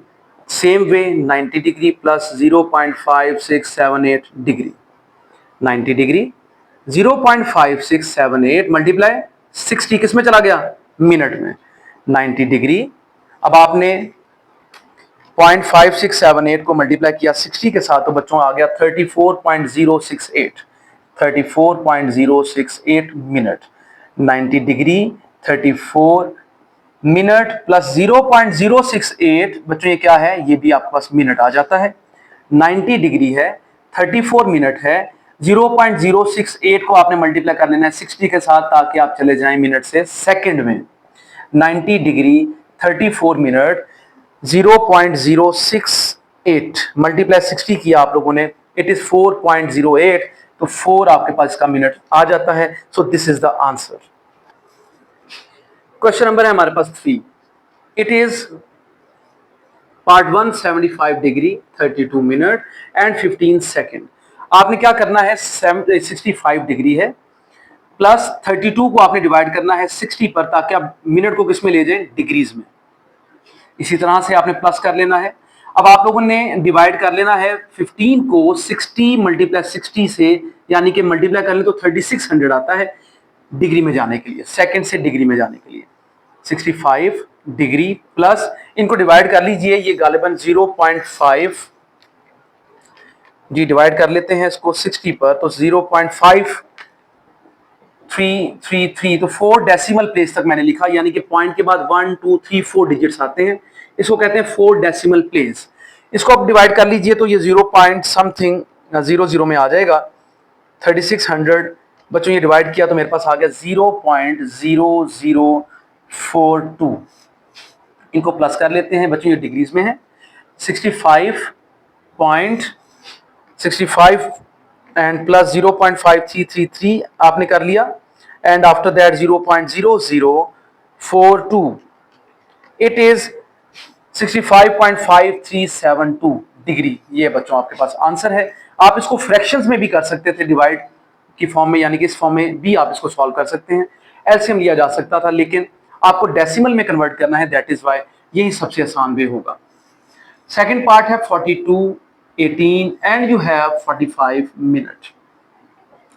Same way 90 degree plus 0.5678 degree. 90 degree 0.5678 multiply 60 किस में चला गया, मिनट में। 90 डिग्री, अब आपने 0.5678 को मल्टीप्लाई किया 60 के साथ, तो बच्चों आ गया 34.068 34.068 मिनट। 90 डिग्री 34 मिनट प्लस 0.068 बच्चों ये क्या है, ये भी आपके पास मिनट आ जाता है। 90 डिग्री है, 34 मिनट है, 0.068 को आपने मल्टीप्लाई कर लेना है 60 के साथ ताकि आप चले जाएं मिनट से सेकंड में। 90 डिग्री 34 मिनट 0.068 मल्टीप्लाई 60 किया आप लोगों ने, इट इज 4.08, तो 4 आपके पास इसका मिनट आ जाता है। सो this is the answer. Question number है हमारे पास 3। It is part 1 75 degree 32 minute and 15 second. आपने क्या करना है, 65 डिग्री है प्लस 32 को आपने डिवाइड करना है 60 पर ताकि आप मिनट को किस में ले जाएं, डिग्रीज में। इसी तरह से आपने प्लस कर लेना है। अब आप लोगों ने डिवाइड कर लेना है 15 को 60 मल्टीप्लाई 60 से, यानी कि मल्टीप्लाई कर ले तो 3600 आता है डिग्री में जाने के लिए, सेकंड से डिग्री में जाने के लिए। 65 डिग्री प्लस इनको डिवाइड कर लीजिए, ये गालिबन 0.5 जी डिवाइड कर लेते हैं इसको 60 पर, तो 0.5333, तो 4 डेसिमल प्लेस तक मैंने लिखा, यानी कि पॉइंट के बाद 1 2 3 4 डिजिट्स आते हैं, इसको कहते हैं 4 डेसिमल प्लेस। इसको आप डिवाइड कर लीजिए तो ये 0 पॉइंट समथिंग 00 में आ जाएगा। 3600 बच्चों ये डिवाइड किया तो मेरे पास आ गया 0.0042। इनको प्लस कर लेते हैं बच्चों, ये डिग्रीज में है। 65 एंड प्लस 0.5333 आपने कर लिया, and after that 0.0042, it is 65.5372 degree. ये बच्चों आपके पास आंसर है। आप इसको फ्रैक्शंस में भी कर सकते थे डिवाइड की फॉर्म में, यानी कि इस फॉर्म में भी आप इसको सॉल्व कर सकते हैं। एलसीएम लिया जा सकता था, लेकिन आपको डेसिमल में कन्वर्ट करना है, दैट इज वाई यही सबसे आसान वे होगा। सेकंड पार्ट है 42 18 एंड यू हैव 45 मिनट।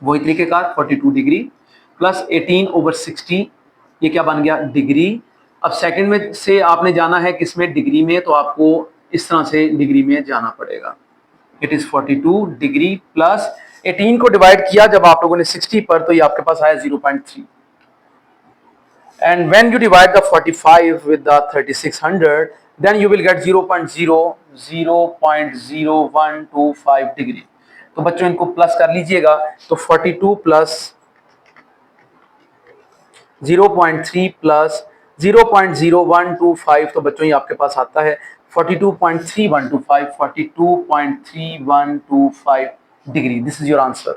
वही तरीके का 42 डिग्री प्लस 18 ओवर 60, ये क्या बन गया, डिग्री। अब सेकंड में से आपने जाना है किसमें, डिग्री में, तो आपको इस तरह से डिग्री में जाना पड़ेगा। इट इज 42 डिग्री प्लस 18 को डिवाइड किया जब आप लोगों ने 60 पर, तो ये आपके पास आया 0.3, and when you divide the 45 with the 3600 then you will get 0.0125 degree. तो बच्चों इनको प्लस कर लीजिएगा, तो 42 प्लस 0.3 प्लस 0.0125, तो बच्चों ये आपके पास आता है 42.3125 degree. This is your answer.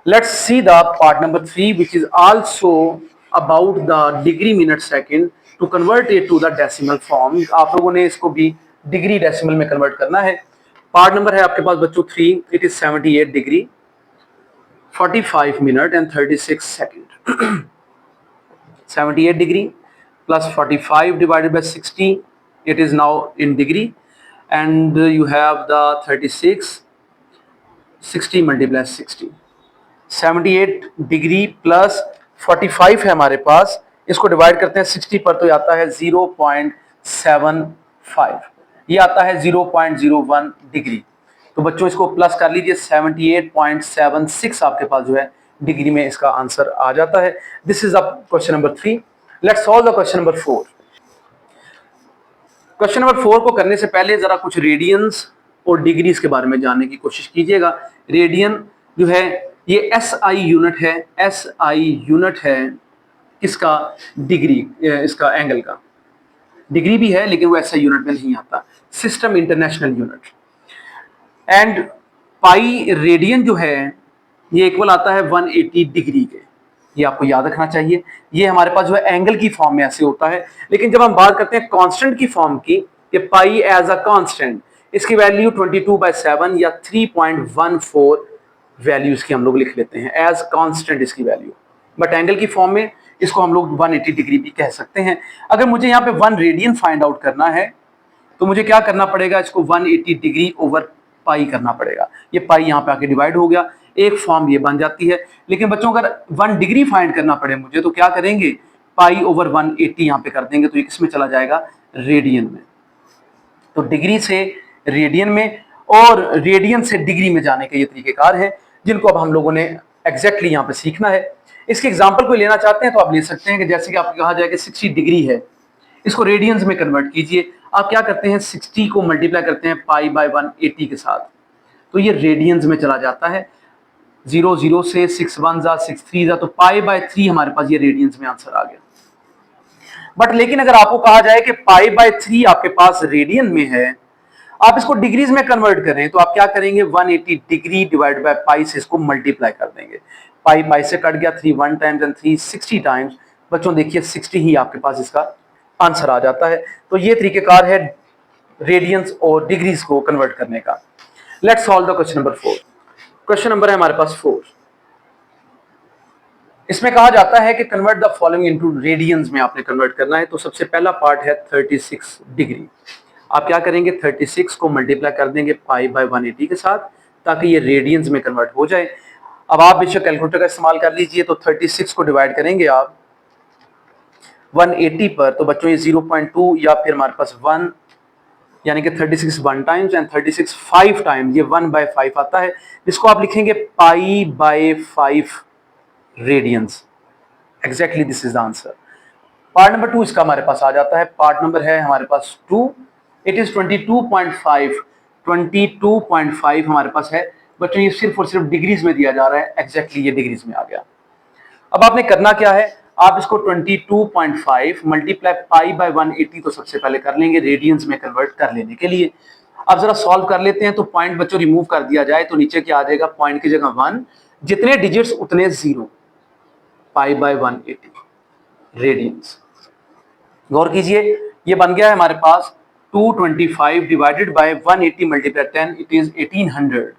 Let's see the part number 3, which is also about the degree minute second to convert it to the decimal form। आप लोगों ने इसको भी डिग्री डेसिमल में कन्वर्ट करना है। पार्ट नंबर है आपके पास बच्चों 3, it is 78 degree 45 minute and 36 second. 78 degree plus 45 divided by 60, it is now in degree, and you have the 36 60 multiply 60। 78 degree plus 45 है हमारे पास, इसको डिवाइड करते हैं 60 पर, तो आता है 0.75, ये आता है 0.01 डिग्री। तो बच्चों इसको प्लस कर लीजिए, 78.76 आपके पास जो है डिग्री में इसका आंसर आ जाता है। This is the question number 3। Let's solve the question number 4। Question number 4 को करने से पहले जरा कुछ रेडियंस और डिग्रीज के बारे में जानने की कोशिश कीजिएगा। रेडियन जो है ये SI यूनिट है, SI यूनिट है किसका, डिग्री, इसका एंगल का। डिग्री भी है लेकिन वो SI यूनिट में नहीं आता, system international unit. And pi radian जो है ये इक्वल आता है 180 डिग्री के, ये आपको याद रखना चाहिए। ये हमारे पास जो है एंगल की फॉर्म में ऐसे होता है, लेकिन जब हम बात करते हैं कांस्टेंट की फॉर्म की, ये पाई एज अ कांस्टेंट, इसकी वैल्यू 22/7 या 3.14 वैल्यू इसकी हम लोग लिख लेते हैं एज कांस्टेंट इसकी वैल्यू, बट एंगल की फॉर्म में इसको हम लोग 180 डिग्री भी कह सकते हैं। अगर मुझे यहाँ पे 1 रेडियन फाइंड आउट करना है तो मुझे क्या करना पड़ेगा, इसको 180 डिग्री ओवर पाई करना पड़ेगा। ये पाई यहाँ पे आके डिवाइड हो गया, एक फॉर्म ये बन जाती है। लेकिन बच्चों अगर 1 डिग्री फाइंड करना पड़े मुझे तो क्या करेंगे, पाई ओवर 180 यहाँ पे कर देंगे, तो ये किसमें चला जाएगा, रेडियन में। तो डिग्री से रेडियन में और रेडियन से डिग्री में जाने के ये तरीकेकार हैं जिनको अब हम लोगों ने एग्जैक्टली यहाँ पे सीखना है। इसके एग्जाम्पल को लेना चाहते हैं तो आप ले सकते हैं कि जैसे कि आपको कहा जाए कि 60 डिग्री है, इसको रेडियंस में कन्वर्ट कीजिए। आप क्या करते हैं, 60 को मल्टीप्लाई करते हैं पाई बाय 180 के साथ, तो ये रेडियंस में चला जाता है। 0 0 से 6 1 जा 6 3 जा, तो पाई बाय 3 हमारे पास ये रेडियंस में आंसर आ गया। बट लेकिन अगर आपको कहा जाए कि पाई बाय 3 आपके पास रेडियन में है, आप इसको डिग्रीज में कन्वर्ट करें, तो आप क्या करेंगे, 180 डिग्री डिवाइड बाय पाई से इसको मल्टीप्लाई कर देंगे। पाई पाई से कट गया, 3 1 टाइम्स एंड 3 60 टाइम्स। बच्चों देखिए 60 ही आपके पास इसका आंसर आ जाता है। तो ये तरीकेकार है रेडियंस और डिग्रीज को कन्वर्ट करने का। Let's solve the question number 4। Question number है हमारे पास 4। इसमें कहा जाता है कि convert the following into radiance में आपने कन्वर्ट करना है। तो सबसे पहला पार्ट है 36 डिग्री। आप क्या करेंगे, 36 को मल्टीप्लाई कर देंगे पाई बाय 180 के साथ ताकि ये रेडियंस में कन्वर्ट हो जाए। अब आप बेशक कैलकुलेटर का इस्तेमाल कर लीजिए, तो 36 को डिवाइड करेंगे आप 180 पर, तो बच्चों ये 0.2 या फिर हमारे पास 1, यानी कि 36 1 टाइम्स एंड 36 5 टाइम्स, ये 1/5 आता है, जिसको आप लिखेंगे pi by 5 radians. Exactly this is the answer. Part number 2 इसका हमारे पास आ जाता है। पार्ट नंबर है हमारे पास 2, इट इज 22.5 हमारे पास है। बच्चों ये सिर्फ और सिर्फ डिग्रीज में दिया जा रहा है, एग्जैक्टली ये डिग्रीज में आ गया। अब आपने करना क्या है, आप इसको 22.5 मल्टीप्लाई पाई बाय 180 तो सबसे पहले कर लेंगे रेडियंस में कन्वर्ट कर लेने के लिए। अब जरा सॉल्व कर लेते हैं। तो पॉइंट बच्चों रिमूव कर दिया जाए तो नीचे क्या आ जाएगा, पॉइंट की जगह 1, जितने डिजिट्स उतने 0, पाई बाय 180 रेडियंस। गौर कीजिए, ये बन गया है हमारे पास 225 divided by 180 multiply 10, it is 1800।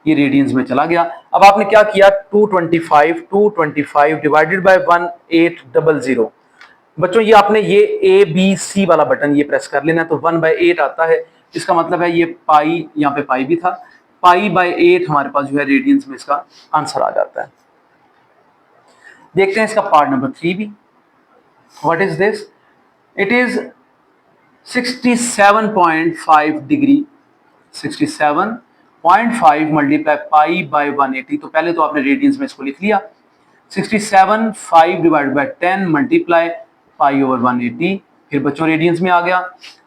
ये रेडियंस में चला गया। अब आपने क्या किया, 225 डिवाइडेड बाय 1800। बच्चों ये आपने ये ए बी सी वाला बटन ये प्रेस कर लेना, तो 1/8 आता है। इसका मतलब है ये पाई, यहाँ पे पाई भी था, पाई बाय 8 हमारे पास जो है रेडियंस में इसका आंसर आ जाता है। देखते हैं इसका पार्ट नंबर 3 भी। What is this, it is 67.5 degree. 67.5 multiply pi by 180, तो पहले तो आपने रेडियंस में इसको लिख लिया। 67 divide by 10 multiply pi over 180, फिर बच्चों रेडियंस में आ गया।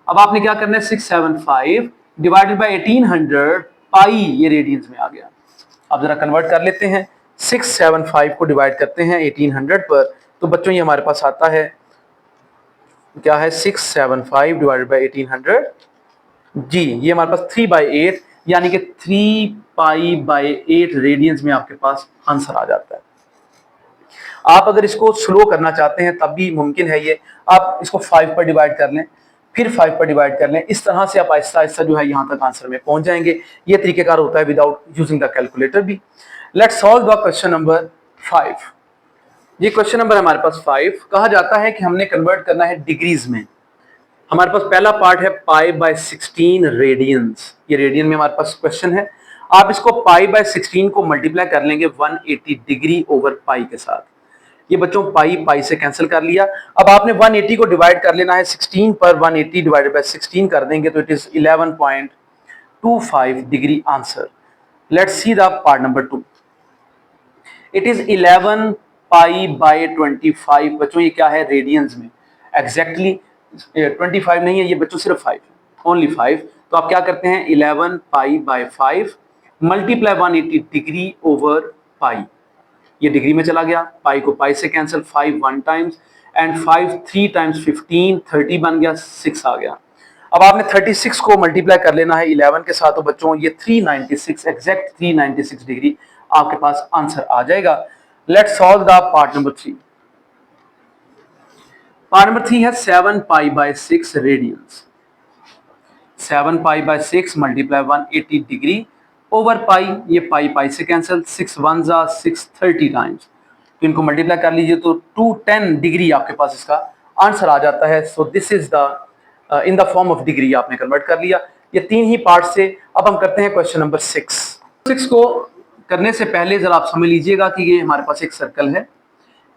अब आपने क्या करना है, 675 डिवाइडेड बाय 1800 पाई, ये रेडियंस में आ गया। अब जरा कन्वर्ट कर लेते हैं, 675 को डिवाइड करते हैं 1800 पर, तो बच्चों ये हमारे पास आता है क्या है, 675 डिवाइडेड बाय 1800, जी ये हमारे पास 3/8 यानी कि 3 पाई बाय 8 रेडियंस में आपके पास आंसर आ जाता है। आप अगर इसको स्लो करना चाहते हैं तब भी मुमकिन है ये, आप इसको 5 पर डिवाइड कर लें, फिर 5 पर डिवाइड कर लें, इस तरह से आप आहिस्ता आहिस्ता जो है यहाँ तक आंसर में पहुंच जाएंगे। ये तरीकेकार होता है विदाउट यूजिंग द कैलकुलेटर भी। Let's solve the question number 5। ये क्वेश्चन नंबर हमारे पास 5। कहा जाता है कि हमने कन्वर्ट करना है डिग्रीज में। हमारे पास पहला पार्ट है पाई बाय 16 रेडियंस। ये रेडियन में हमारे पास क्वेश्चन है। आप इसको पाई बाय 16 को मल्टीप्लाई कर लेंगे 180 डिग्री ओवर पाई के साथ। ये बच्चों पाई पाई से कैंसिल कर लिया। अब आपने 180 को डिवाइड कर लेना है 16 पर, 180 डिवाइडेड बाय 16 कर देंगे तो it is 11.25 degree answer. Let's see the part number 2। It is 11 pi by 25। बच्चों ये क्या है, रेडियंस में। एग्जैक्टली 25 नहीं है ये बच्चों, सिर्फ 5, ओनली 5। तो आप क्या करते हैं, 11 पाई by 5 multiply 180 degree over pi, ये डिग्री में चला गया। पाई को पाई से कैंसिल, 5 1 टाइम्स एंड 5 3 टाइम्स 15, 30 बन गया, 6 आ गया। अब आपने 36 को मल्टीप्लाई कर लेना है 11 के साथ, तो बच्चों ये 396, एग्जैक्ट 396 डिग्री आपके पास आंसर आ जाएगा। Let's solve the part number 3। Part number 3 है 7 pi by 6 radians. 7 pi by 6 multiply 180 degree over pi, ये पाई पाई से कैंसिल, 6 1 जा 630 टाइम्स, तो इनको मल्टीप्लाई कर लीजिए तो 210 डिग्री आपके पास इसका आंसर आ जाता है। सो this is the in the form of degree आपने कन्वर्ट कर लिया। ये 3 ही पार्ट से। अब हम करते हैं क्वेश्चन नंबर 6 को करने से पहले जरा आप समझ लीजिएगा कि ये हमारे पास एक सर्कल है,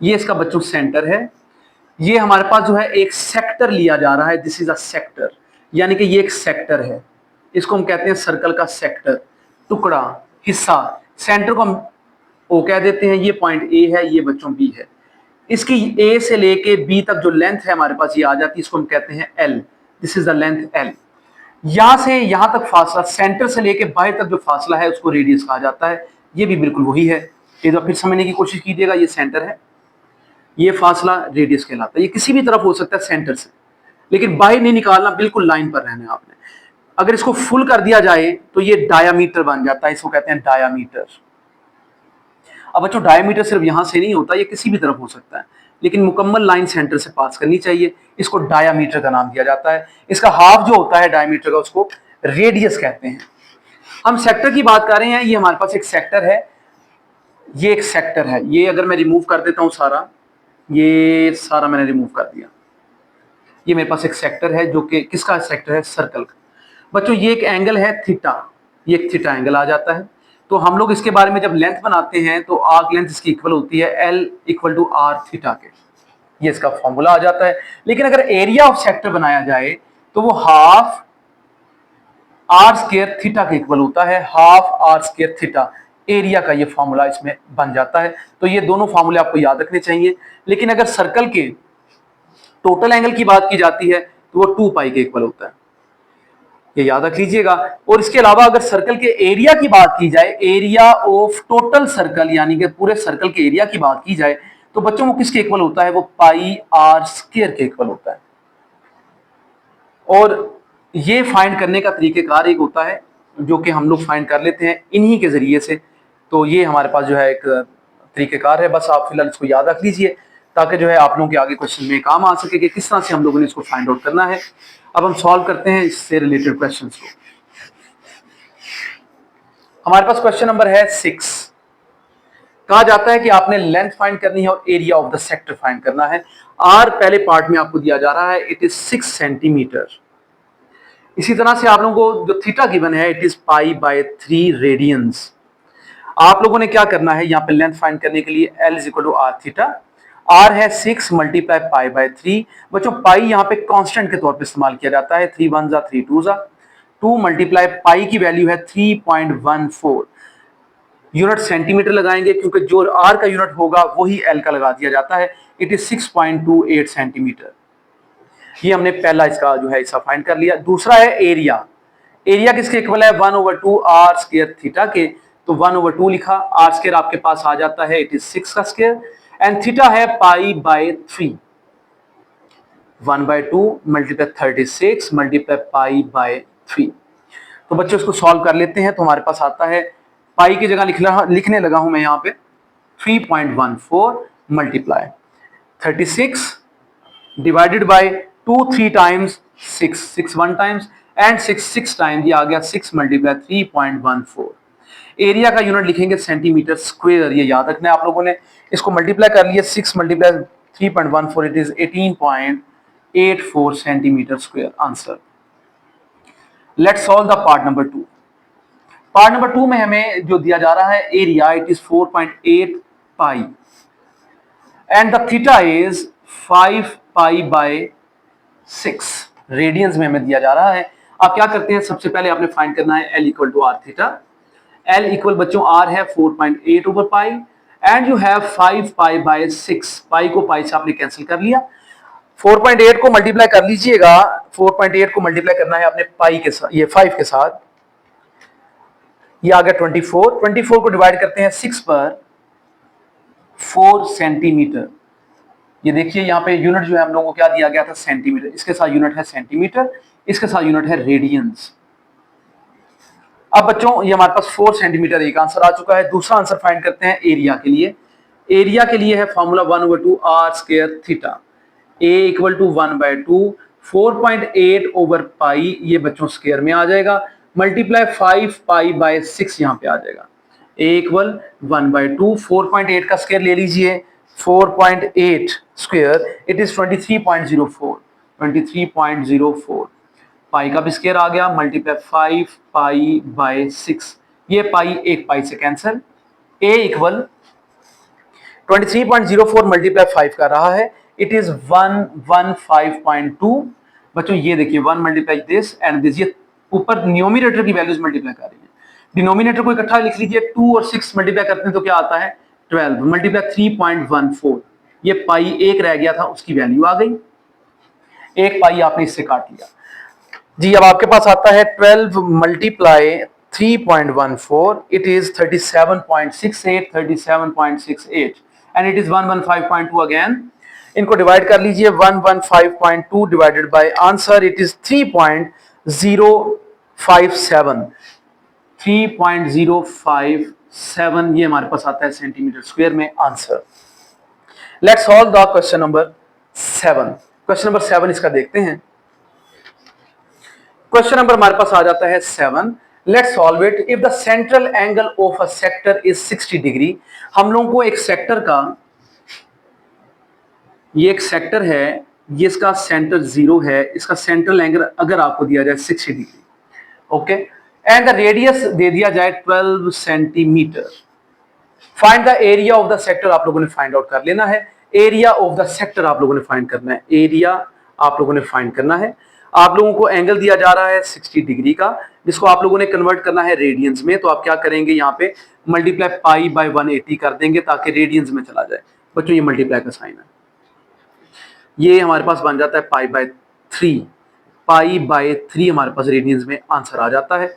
ये इसका बच्चों सेंटर है, ये हमारे पास जो है एक सेक्टर लिया जा रहा है, दिस इज अ सेक्टर, यानी कि ये एक सेक्टर है, इसको हम कहते हैं सर्कल का सेक्टर, टुकड़ा, हिस्सा। सेंटर को हम ओ कह देते हैं, ये पॉइंट ए है, ये बच्चों बी है। इसकी ए से लेके बी तक जो लेंथ है हमारे पास ये आ जाती है, इसको हम कहते हैं L, this is the length L. यहां से यहां तक फासला, सेंटर से लेके बाहर तक जो फासला है उसको रेडियस कहा जाता है, ये भी बिल्कुल वही है। एक बार फिर समझने की कोशिश कीजिएगा, ये सेंटर है, ये फासला रेडियस कहलाता है। ये किसी भी तरफ हो सकता है सेंटर से, लेकिन बाहर नहीं निकालना, बिल्कुल लाइन पर रहना है आपने। अगर इसको फुल कर दिया जाए तो ये डायामीटर बन जाता है, इसको कहते हैं डायामीटर। अब बच्चों डायामीटर सिर्फ यहां से नहीं होता, ये किसी भी तरफ हो सकता है, लेकिन मुकम्मल लाइन सेंटर से पास करनी चाहिए, इसको डायामीटर का नाम दिया जाता है। इसका हाफ जो होता है डायामीटर का, उसको रेडियस कहते हैं। हम सेक्टर की बात कर रहे हैं, ये हमारे पास एक सेक्टर है, ये एक सेक्टर है। ये अगर मैं रिमूव कर देता हूं सारा, ये सारा मैंने रिमूव कर दिया, ये मेरे पास एक सेक्टर है जो कि किसका सेक्टर है, सर्कल का। बच्चों ये एक एंगल है थीटा, ये एक थीटा एंगल आ जाता है। तो हम लोग इसके बारे में जब लेंथ बनाते हैं तो आर्क लेंथ इसकी इक्वल होती है L equal to R theta के, ये इसका फॉर्मूला आ जाता है। लेकिन अगर एरिया ऑफ सेक्टर बनाया जाए तो वो हाफ आर स्क्वायर थीटा के इक्वल होता है, half R square theta area का ये फॉर्मूला इसमें बन जाता है। तो ये दोनों फॉर्मूले आपको याद रखने चाहिए। लेकिन अगर सर्कल के टोटल एंगल की बात की जाती है तो वो 2 पाई के इक्वल होता है, ये याद रख लीजिएगा। और इसके अलावा अगर सर्कल के एरिया की बात की जाए, एरिया ऑफ टोटल सर्कल यानी कि पूरे सर्कल के एरिया की बात की जाए, तो बच्चों वो किसके इक्वल होता है, वो पाई आर स्क्वायर के इक्वल होता है। और ये फाइंड करने का तरीकेकार एक होता है जो कि हम लोग फाइंड कर लेते हैं इन्हीं के जरिए से। तो ये हमारे पास जो है एक तरीकेकार है, बस आप फिलहाल इसको याद रख लीजिए ताकि जो है आप लोगों के आगे क्वेश्चन में काम आ सके कि किस तरह से हम लोगों ने इसको फाइंड आउट करना है। अब हम सॉल्व करते हैं इससे रिलेटेड क्वेश्चंस को। हमारे पास क्वेश्चन नंबर है 6। कहा जाता है कि आपने लेंथ फाइंड करनी है और area of the sector find करना है। आर पहले पार्ट में आपको दिया जा रहा है, इट इज 6 सेंटीमीटर। इसी तरह से आप लोगों को जो थीटा गिवन है, it is pi by 3 radians. आप लोगों ने क्या करना है यहाँ पे लेंथ फाइंड करने के लिए, L is equal to R theta. R है 6 मल्टीप्लाई पाई बाय 3। बच्चों पाई यहाँ पे कांस्टेंट के तौर पे इस्तेमाल किया जाता है, 3 1 जा 3 2 जा 2 मल्टीप्लाई पाई की वैल्यू है 3.14। यूनिट सेंटीमीटर लगाएंगे क्योंकि जो आर का यूनिट होगा वही एल का लगा दिया जाता है, इट इज 6.28 सेंटीमीटर। ये हमने पहला इसका जो है हिस्सा फाइंड कर लिया। दूसरा है एरिया। एरिया किसके इक्वल है, 1/2 आर स्क्वायर थीटा के, तो 1/2 लिखा। आर स्क्वायर आपके पास आ जाता है, इट इज 6 का स्क्वायर, एंड थीटा है पाई by 3। 1/2 multiply 36 multiply pi by 3। तो बच्चों इसको सॉल्व कर लेते हैं। तो हमारे पास आता है, पाई की जगह लिखने लगा हूं मैं यहाँ पे 3.14 multiply 36 divided by 2 3 times 6 1 times and 6 times, ये आ गया 6 मल्टीप्लाई 3.14। एरिया का यूनिट लिखेंगे सेंटीमीटर स्क्वायर, ये याद रखना है आप लोगों ने। इसको मल्टीप्लाई कर लिया, 6 multiply 3.14, it is 18.84 centimetre square answer. Let's solve the part number 2। Part number 2 में हमें जो दिया जा रहा है area, it is 4.8 pi and the theta is 5 pi by 6 radians में हमें दिया जा रहा है। आप क्या करते हैं, सबसे पहले आपने फाइंड करना है L equal to R theta. L equal बच्चों आर है 4.8 over pi and you have 5 pi by 6। Pi को पाई से आपने कैंसिल कर लिया। 4.8 को मल्टीप्लाई कर लीजिएगा, 4.8 को मल्टीप्लाई करना है आपने पाई के साथ, ये 5 के साथ, ये आ गया 24। 24 को डिवाइड करते हैं 6 पर, 4 सेंटीमीटर। ये देखिए यहाँ पे यूनिट जो है हम लोगों को क्या दिया गया था, सेंटीमीटर। इसके साथ यूनिट है सेंटीमीटर, इसके साथ यूनिट है रेडियंस। अब बच्चों ये हमारे पास 4 सेंटीमीटर एक आंसर आ चुका है। दूसरा आंसर फाइंड करते हैं एरिया के लिए। एरिया के लिए है formula 1/2 R square theta, A equal to 1/2 4.8 over pi, ये बच्चों स्क्वायर में आ जाएगा। मल्टीप्लाई 5 पाई बाय 6 यहाँ पे आ जाएगा। a इक्वल 1/2, 4.8 का स्क्वायर ले लीजिए, 4.8 स्क्वायर इट इज 23.04, 23.04। पाई का भी स्क्वायर आ गया, मल्टीप्लाई 5 पाई बाय 6, ये पाई एक पाई से कैंसिल। a इक्वल 23.04 मल्टीप्लाई 5 का रहा है, इट इज 115.2। बच्चों ये देखिए 1 मल्टीप्लाई दिस एंड दिस, ये ऊपर न्यूमरेटर की वैल्यूज मल्टीप्लाई कर रही है, डिनोमिनेटर को इकट्ठा लिख लीजिए। 2 और 6 मल्टीप्लाई करते हैं तो क्या आता है 12 मल्टीप्लाई 3.14, ये पाई एक रह गया था उसकी वैल्यू आ गई, एक पाई आपने इससे काट लिया जी। अब आपके पास आता है 12 multiply 3.14, it is 37.68, 37.68 and it is 115.2 again. इनको डिवाइड कर लीजिए, 115.2 divided by answer it is 3.057, 3.057 ये हमारे पास आता है सेंटीमीटर स्क्वायर में answer. Let's solve the question number 7। Question number 7 इसका देखते हैं। क्वेश्चन नंबर हमारे पास आ जाता है 7। Let's solve it. If the central angle of a sector is 60 degree, हम लोगों को एक सेक्टर का, ये एक सेक्टर है, ये इसका सेंटर 0 है, इसका सेंट्रल एंगल अगर आपको दिया जाए 60 degree, okay, and the radius दे दिया जाए 12 centimetre. Find the area of the sector, आप लोगों ने फाइंड आउट कर लेना है। एरिया ऑफ द सेक्टर आप लोगों ने फाइंड करना है, एरिया आप लोगों ने फाइंड करना है। आप लोगों को एंगल दिया जा रहा है 60 डिग्री का, जिसको आप लोगों ने कन्वर्ट करना है रेडियंस में। तो आप क्या करेंगे, यहाँ पे मल्टीप्लाई पाई बाय 180 कर देंगे ताकि रेडियंस में चला जाए। बच्चों ये मल्टीप्लाई का साइन है, ये हमारे पास बन जाता है पाई बाय 3, पाई बाय 3 हमारे पास रेडियंस में आंसर आ जाता है।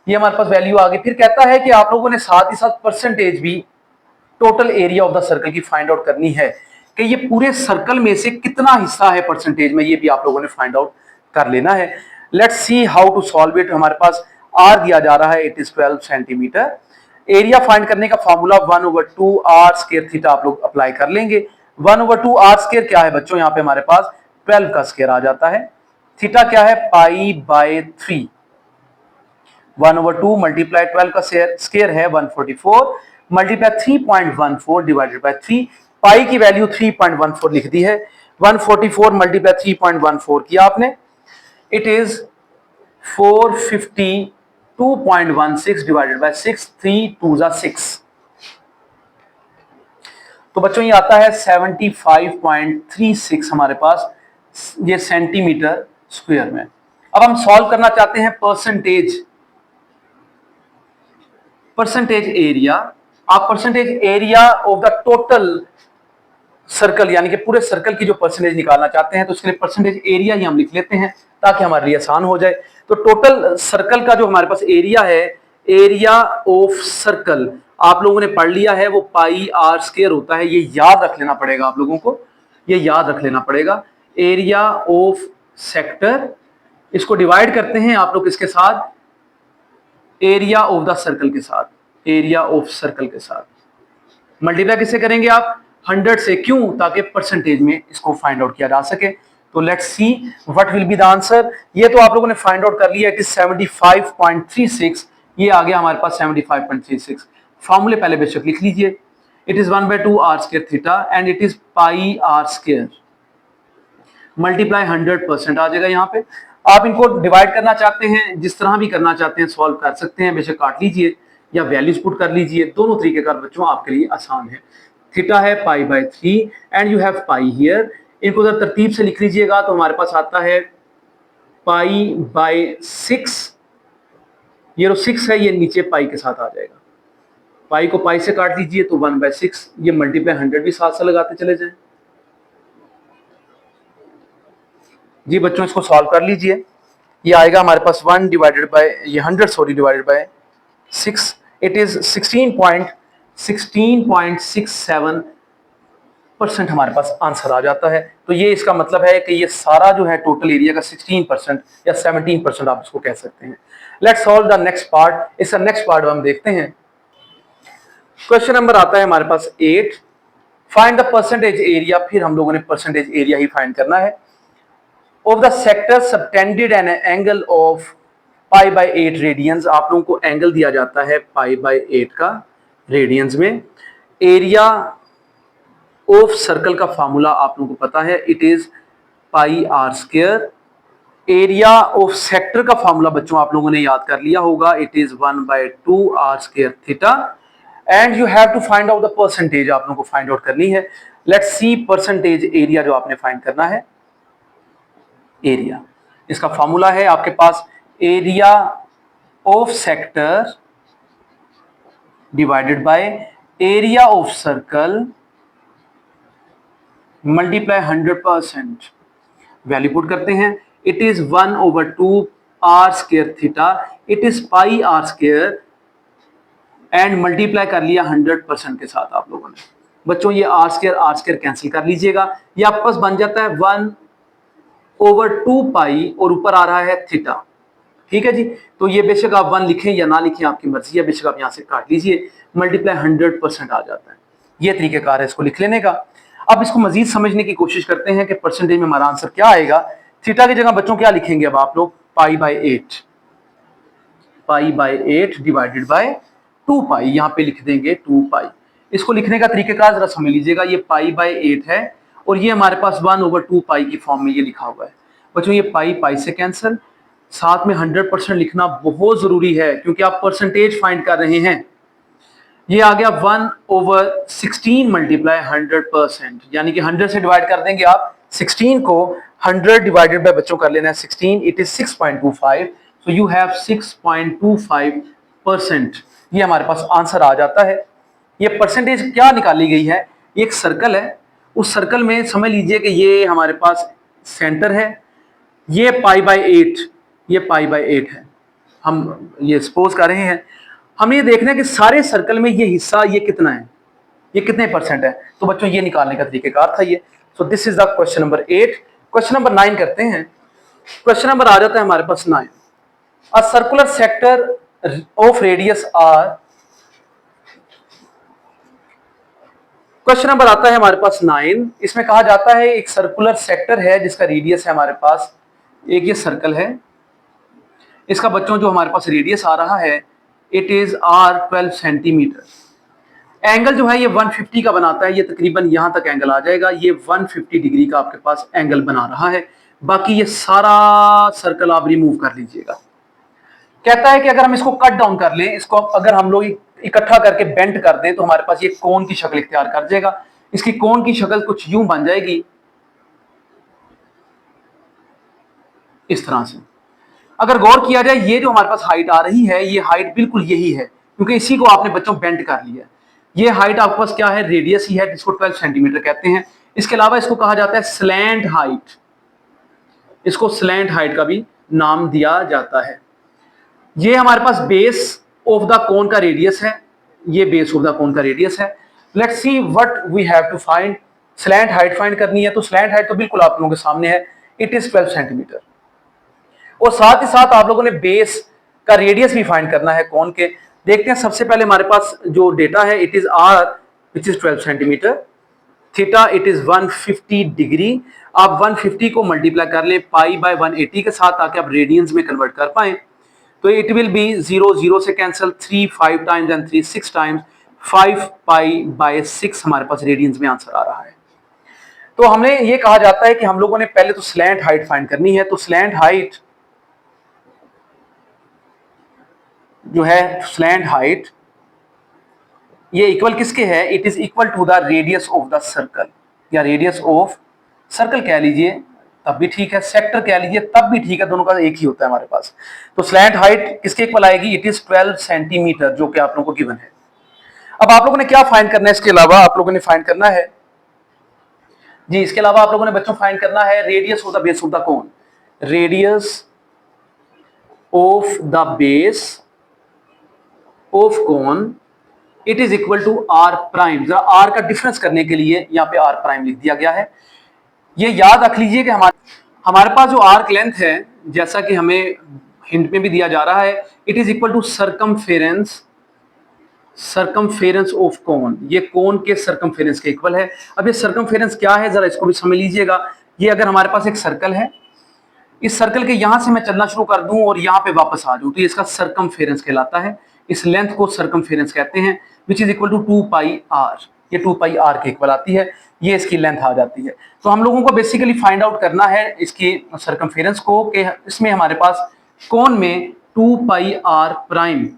ये हमारे पास वैल्यू आ गई। फिर कहता है कि आप लोगों ने साथ ही साथ परसेंटेज भी total area of the circle की फाइंड आउट करनी है, कि ये पूरे सर्कल में से कितना हिस्सा है परसेंटेज में, ये भी आप लोगों ने फाइंड आउट कर लेना है। Let's see how to solve it. हमारे पास आर दिया जा रहा है, it is 12 centimetre. Area find करने का फॉर्मूला 1/2 आर स्क्वायर थीटा आप लोग अप्लाई कर लेंगे। 1/2 आर स्क्वायर क्या है बच्चों, यहाँ पे हमारे पास 12 का स्क्वायर आ जाता है। थीटा क्या है, पाई बाय 3। 1/2 मल्टीप्लाई 12 का स्क्वायर है 144, मल्टीप्लाई 3.14 डिवाइडेड बाय 3, पाई की वैल्यू 3.14 लिख दी है। 144 मल्टीप्लाई 3.14 किया आपने, इट इज 452.16 डिवाइडेड बाय 6, 3 2 जा 6। तो बच्चों ये आता है 75.36 हमारे पास ये सेंटीमीटर स्क्वायर में। अब हम सॉल्व करना चाहते हैं परसेंटेज एरिया। आप percentage area of the total circle यानी कि पूरे सर्कल की जो परसेंटेज निकालना चाहते हैं, तो उसके लिए परसेंटेज एरिया ही हम लिख लेते हैं ताकि हमारे लिए आसान हो जाए। तो टोटल सर्कल का जो हमारे पास एरिया है, एरिया ऑफ सर्कल आप लोगों ने पढ़ लिया है, वो पाई आर स्क्वायर होता है। ये याद रख लेना पड़ेगा आप लोगों को, ये याद रख लेना पड़ेगा। एरिया ऑफ सेक्टर, इसको डिवाइड करते हैं आप लोग इसके साथ, एरिया ऑफ द सर्कल के साथ, एरिया ऑफ सर्कल के साथ मल्टीप्लाई किससे करेंगे आप, 100 से। क्यों, ताकि परसेंटेज में इसको फाइंड आउट किया जा सके। तो let's see what will be the answer. ये तो आप लोगों ने फाइंड आउट कर लिया, इट इज 75.36, ये आ गया हमारे पास 75.36। फॉर्मूले पहले बेशक लिख लीजिए, it is 1/2 R square theta and it is pi R square multiply 100% आ जाएगा। यहाँ पे आप इनको डिवाइड करना चाहते हैं, जिस तरह भी करना चाहते हैं सॉल्व कर सकते हैं, बेशक काट लीजिए या वैल्यूज पुट कर लीजिए, दोनों तरीके का बच्चों आपके लिए आसान है। थीटा है पाई by 3 and you have pi here, इनको अगर तरतीब से लिख लीजिएगा तो हमारे पास आता है पाई बाय 6, ये 6 है, ये नीचे पाई के साथ आ जाएगा। पाई को पाई से काट दीजिए तो 1/6, ये मल्टीप्लाई 100 भी साथ से लगाते चले जाएं। जी बच्चों इसको सॉल्व कर लीजिए, ये आएगा हमारे पास 1 डिवाइडेड बाय ये 100 sorry divided by 6, it is 16.67% हमारे पास आंसर आ जाता है। तो ये इसका मतलब है कि ये सारा जो है टोटल एरिया का 16% या 17% आप इसको कह सकते हैं। Let's solve the next part. इसका नेक्स्ट पार्ट हम देखते हैं। क्वेश्चन नंबर आता है हमारे पास 8, फाइंड द परसेंटेज एरिया। फिर हम लोगों ने परसेंटेज एरिया ही फाइंड करना है of the sector subtended an angle of π/8 radians. आप लोगों को एंगल दिया जाता है π/8 का रेडियंस में। एरिया ऑफ सर्कल का फार्मूला आप लोगों को पता है, it is πr²। Area of sector का फार्मूला बच्चों आप लोगों ने याद कर लिया होगा, it is 1/2r² theta. And you have to find out the percentage, आप लोगों को फाइंड आउट करनी है। लेट्स सी परसेंटेज एरिया जो आपने फाइंड करना है। एरिया, इसका फार्मूला है आपके पास area of sector divided by area of circle multiply 100%। Value put करते हैं, it is 1/2r² theta, it is πr² and multiply कर लिया 100% के साथ आप लोगों ने। बच्चों ये r² कैंसिल कर लीजिएगा, ये आपके पास बन जाता है 1/2π और ऊपर आ रहा है थीटा। ठीक है जी, तो ये बेशक आप 1 लिखें या ना लिखें आपकी मर्जी है, बेशक आप यहां से काट लीजिए, मल्टीप्लाई 100% आ जाता है। ये तरीकेकार है इसको लिख लेने का। अब इसको मजीद समझने की कोशिश करते हैं कि परसेंटेज में हमारा आंसर क्या आएगा। थीटा की जगह बच्चों क्या लिखेंगे अब आप लोग, π/8 डिवाइडेड बाय 2π, यहां पे लिख देंगे 2π। इसको लिखने का तरीकेकार जरा समझ लीजिएगा, ये π/8 है और ये हमारे पास 1/2π की फॉर्म में ये लिखा हुआ है। बच्चों ये π से कैंसिल, साथ में 100% लिखना बहुत जरूरी है क्योंकि आप परसेंटेज फाइंड कर रहे हैं। ये आ गया 1/16 मल्टीप्लाई 100%, यानी कि 100 से डिवाइड कर देंगे आप 16 को, 100 डिवाइडेड बाय बच्चों कर लेना है 16, it is 6.25, so you have 6.25%। ये हमारे पास आंसर आ जाता है। ये परसेंटेज क्या निकाली गई है, एक सर्कल है, उस सर्कल में समझ लीजिए कि ये हमारे पास सेंटर है, ये π/8, ये π/8 है। हम ये सपोज कर रहे हैं, हमें ये देखना है कि सारे सर्कल में ये हिस्सा ये कितना है, ये कितने परसेंट है। तो बच्चों ये निकालने का तरीकेकार था ये। So this is the question number 8। Question number 9 करते हैं। क्वेश्चन नंबर आ जाता है हमारे पास 9। A circular sector of radius R, question number आता है हमारे पास 9। इसमें कहा जाता है एक सर्कुलर सेक्टर है जिसका रेडियस है हमारे पास, एक ये सर्कल है, इसका बच्चों जो हमारे पास रेडियस आ रहा है it is r12 centimetre. Angle जो है ये 150 का बनाता है, ये तकरीबन यहां तक एंगल आ जाएगा, ये 150 डिग्री का आपके पास एंगल बना रहा है। बाकी ये सारा सर्कल आप रिमूव कर लीजिएगा। कहता है कि अगर हम इसको कट डाउन कर लें, इसको अगर हम लोग इकट्ठा करके बेंट कर दें तो हमारे पास ये कोन की शक्ल इख्तियार कर जाएगा। इसकी कोन की शक्ल कुछ यूं बन जाएगी, इस तरह से। अगर गौर किया जाए ये जो हमारे पास हाइट आ रही है, ये हाइट बिल्कुल यही है क्योंकि इसी को आपने बच्चों बेंट कर लिया। ये हाइट आपके पास क्या है, रेडियस ही है, जिसको 12 सेंटीमीटर कहते हैं। इसके अलावा इसको कहा जाता है स्लैंट हाइट, इसको स्लैंट हाइट का भी नाम दिया जाता है। ये हमारे पास बेस ऑफ द कोन का रेडियस है, ये बेस ऑफ द कोन का रेडियस है। Let's see what we have to find. Slant height find करनी है तो स्लैंट हाइट तो बिल्कुल आप लोगों के सामने है, इट इज 12 सेंटीमीटर। और साथ ही साथ आप लोगों ने बेस का रेडियस भी फाइंड करना है कोन के। देखते हैं सबसे पहले हमारे पास जो डेटा है, it is r which is 12 centimetre, theta it is 150 degree. आप 150 को मल्टीप्लाई कर ले π/180 के साथ ताकि आप रेडियंस में कन्वर्ट कर पाए। तो इट विल बी 0 0 से कैंसिल, 3 5 टाइम्स एंड 3 6 टाइम्स, 5π/6 हमारे पास रेडियंस में आंसर आ रहा है। तो हमने ये कहा जाता है कि हम लोगों ने पहले तो स्लैंट हाइट फाइंड करनी है। तो स्लैंट हाइट जो है, स्लैंट हाइट ये इक्वल किसके है, it is equal to the radius of the circle, या रेडियस ऑफ सर्कल कह लीजिए तब भी ठीक है, सेक्टर कह लीजिए तब भी ठीक है, दोनों का एक ही होता है हमारे पास। तो स्लैंट हाइट किसके इक्वल आएगी, इट इज 12 सेंटीमीटर, जो कि आप लोगों को गिवन है। अब आप लोगों ने क्या फाइंड करना है, इसके अलावा आप लोगों ने फाइंड करना है जी, इसके अलावा आप लोगों ने बच्चों फाइंड करना है radius of the base of the cone. Radius of the base of cone it is equal to r prime. जरा r का डिफरेंस करने के लिए यहाँ पे r प्राइम लिख दिया गया है। ये याद रख लीजिए कि हमारे पास जो आर्क लेंथ है, जैसा कि हमें हिंट में भी दिया जा रहा है, it is equal to circumference of cone. ये कोन के सरकमफेरेंस के इक्वल है। अब ये सरकमफेरेंस क्या है, जरा इसको भी समझ लीजिएगा। ये अगर हमारे पास एक सर्कल है, इस सर्कल के यहां से मैं चलना शुरू कर दूं और यहां पे वापस आ जाऊं तो ये इसका सरकमफेरेंस कहलाता है। इस लेंथ को सरकमफेरेंस कहते हैं, which is equal to 2 pi R. ये 2 पाई आर के इक्वल आती है, ये इसकी लेंथ आ जाती है। तो हम लोगों को बेसिकली फाइंड आउट करना है इसकी सरकमफेरेंस को कि इसमें हमारे पास कोन में 2 पाई आर प्राइम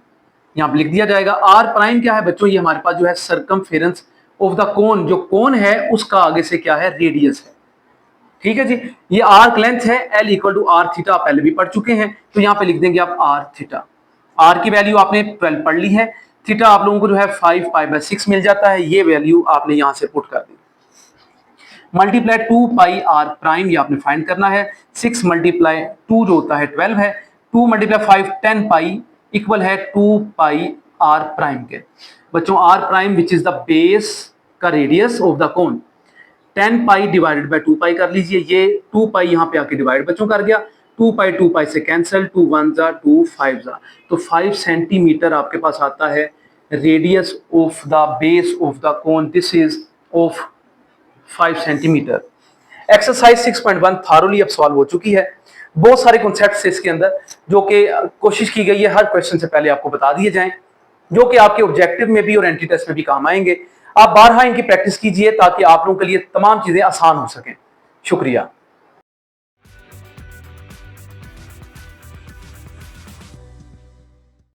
यहां पे लिख दिया जाएगा। आर प्राइम क्या है बच्चों, ये हमारे पास जो है सरकमफेरेंस ऑफ द कोन, जो कोन है उसका आगे से क्या है, रेडियस है। ठीक है जी, ये आर्क लेंथ है, L equal to R theta, पहले भी पढ़ चुके हैं, तो यहां पे लिख देंगे आप आर थीटा। आर की वैल्यू आपने 12 पढ़ ली है, थीटा आप लोगों को जो है 5 पाई बाय 6 मिल जाता है, ये वैल्यू आपने यहां से पुट कर दी। मल्टीप्लाई 2 पाई आर प्राइम, ये आपने फाइंड करना है। 6 मल्टीप्लाई 2 जो होता है 12 है, 2 मल्टीप्लाई 5 10 पाई इक्वल है 2 पाई आर प्राइम के। बच्चों R prime which is the base का radius of the cone, 10 pi divided by 2 pi कर लीजिए, ये 2 पाई यहां पे आके डिवाइड बच्चों कर गया, 2 पाई से कैंसिल, 2 1 जा 2 5 जा, तो 5 सेंटीमीटर आपके पास आता है radius of the base of the cone, this is of 5 centimetre. Exercise 6.1 thoroughly अब सॉल्व हो चुकी है। बहुत सारे कॉन्सेप्ट्स है इसके अंदर जो कि कोशिश की गई है हर क्वेश्चन से पहले आपको बता दिए जाएं, जो कि आपके ऑब्जेक्टिव में भी और एंटी टेस्ट में भी काम आएंगे। आप बारहा इनकी प्रैक्टिस कीजिए ताकि आप लोगों के लिए तमाम चीजें आसान हो सकें। शुक्रिया।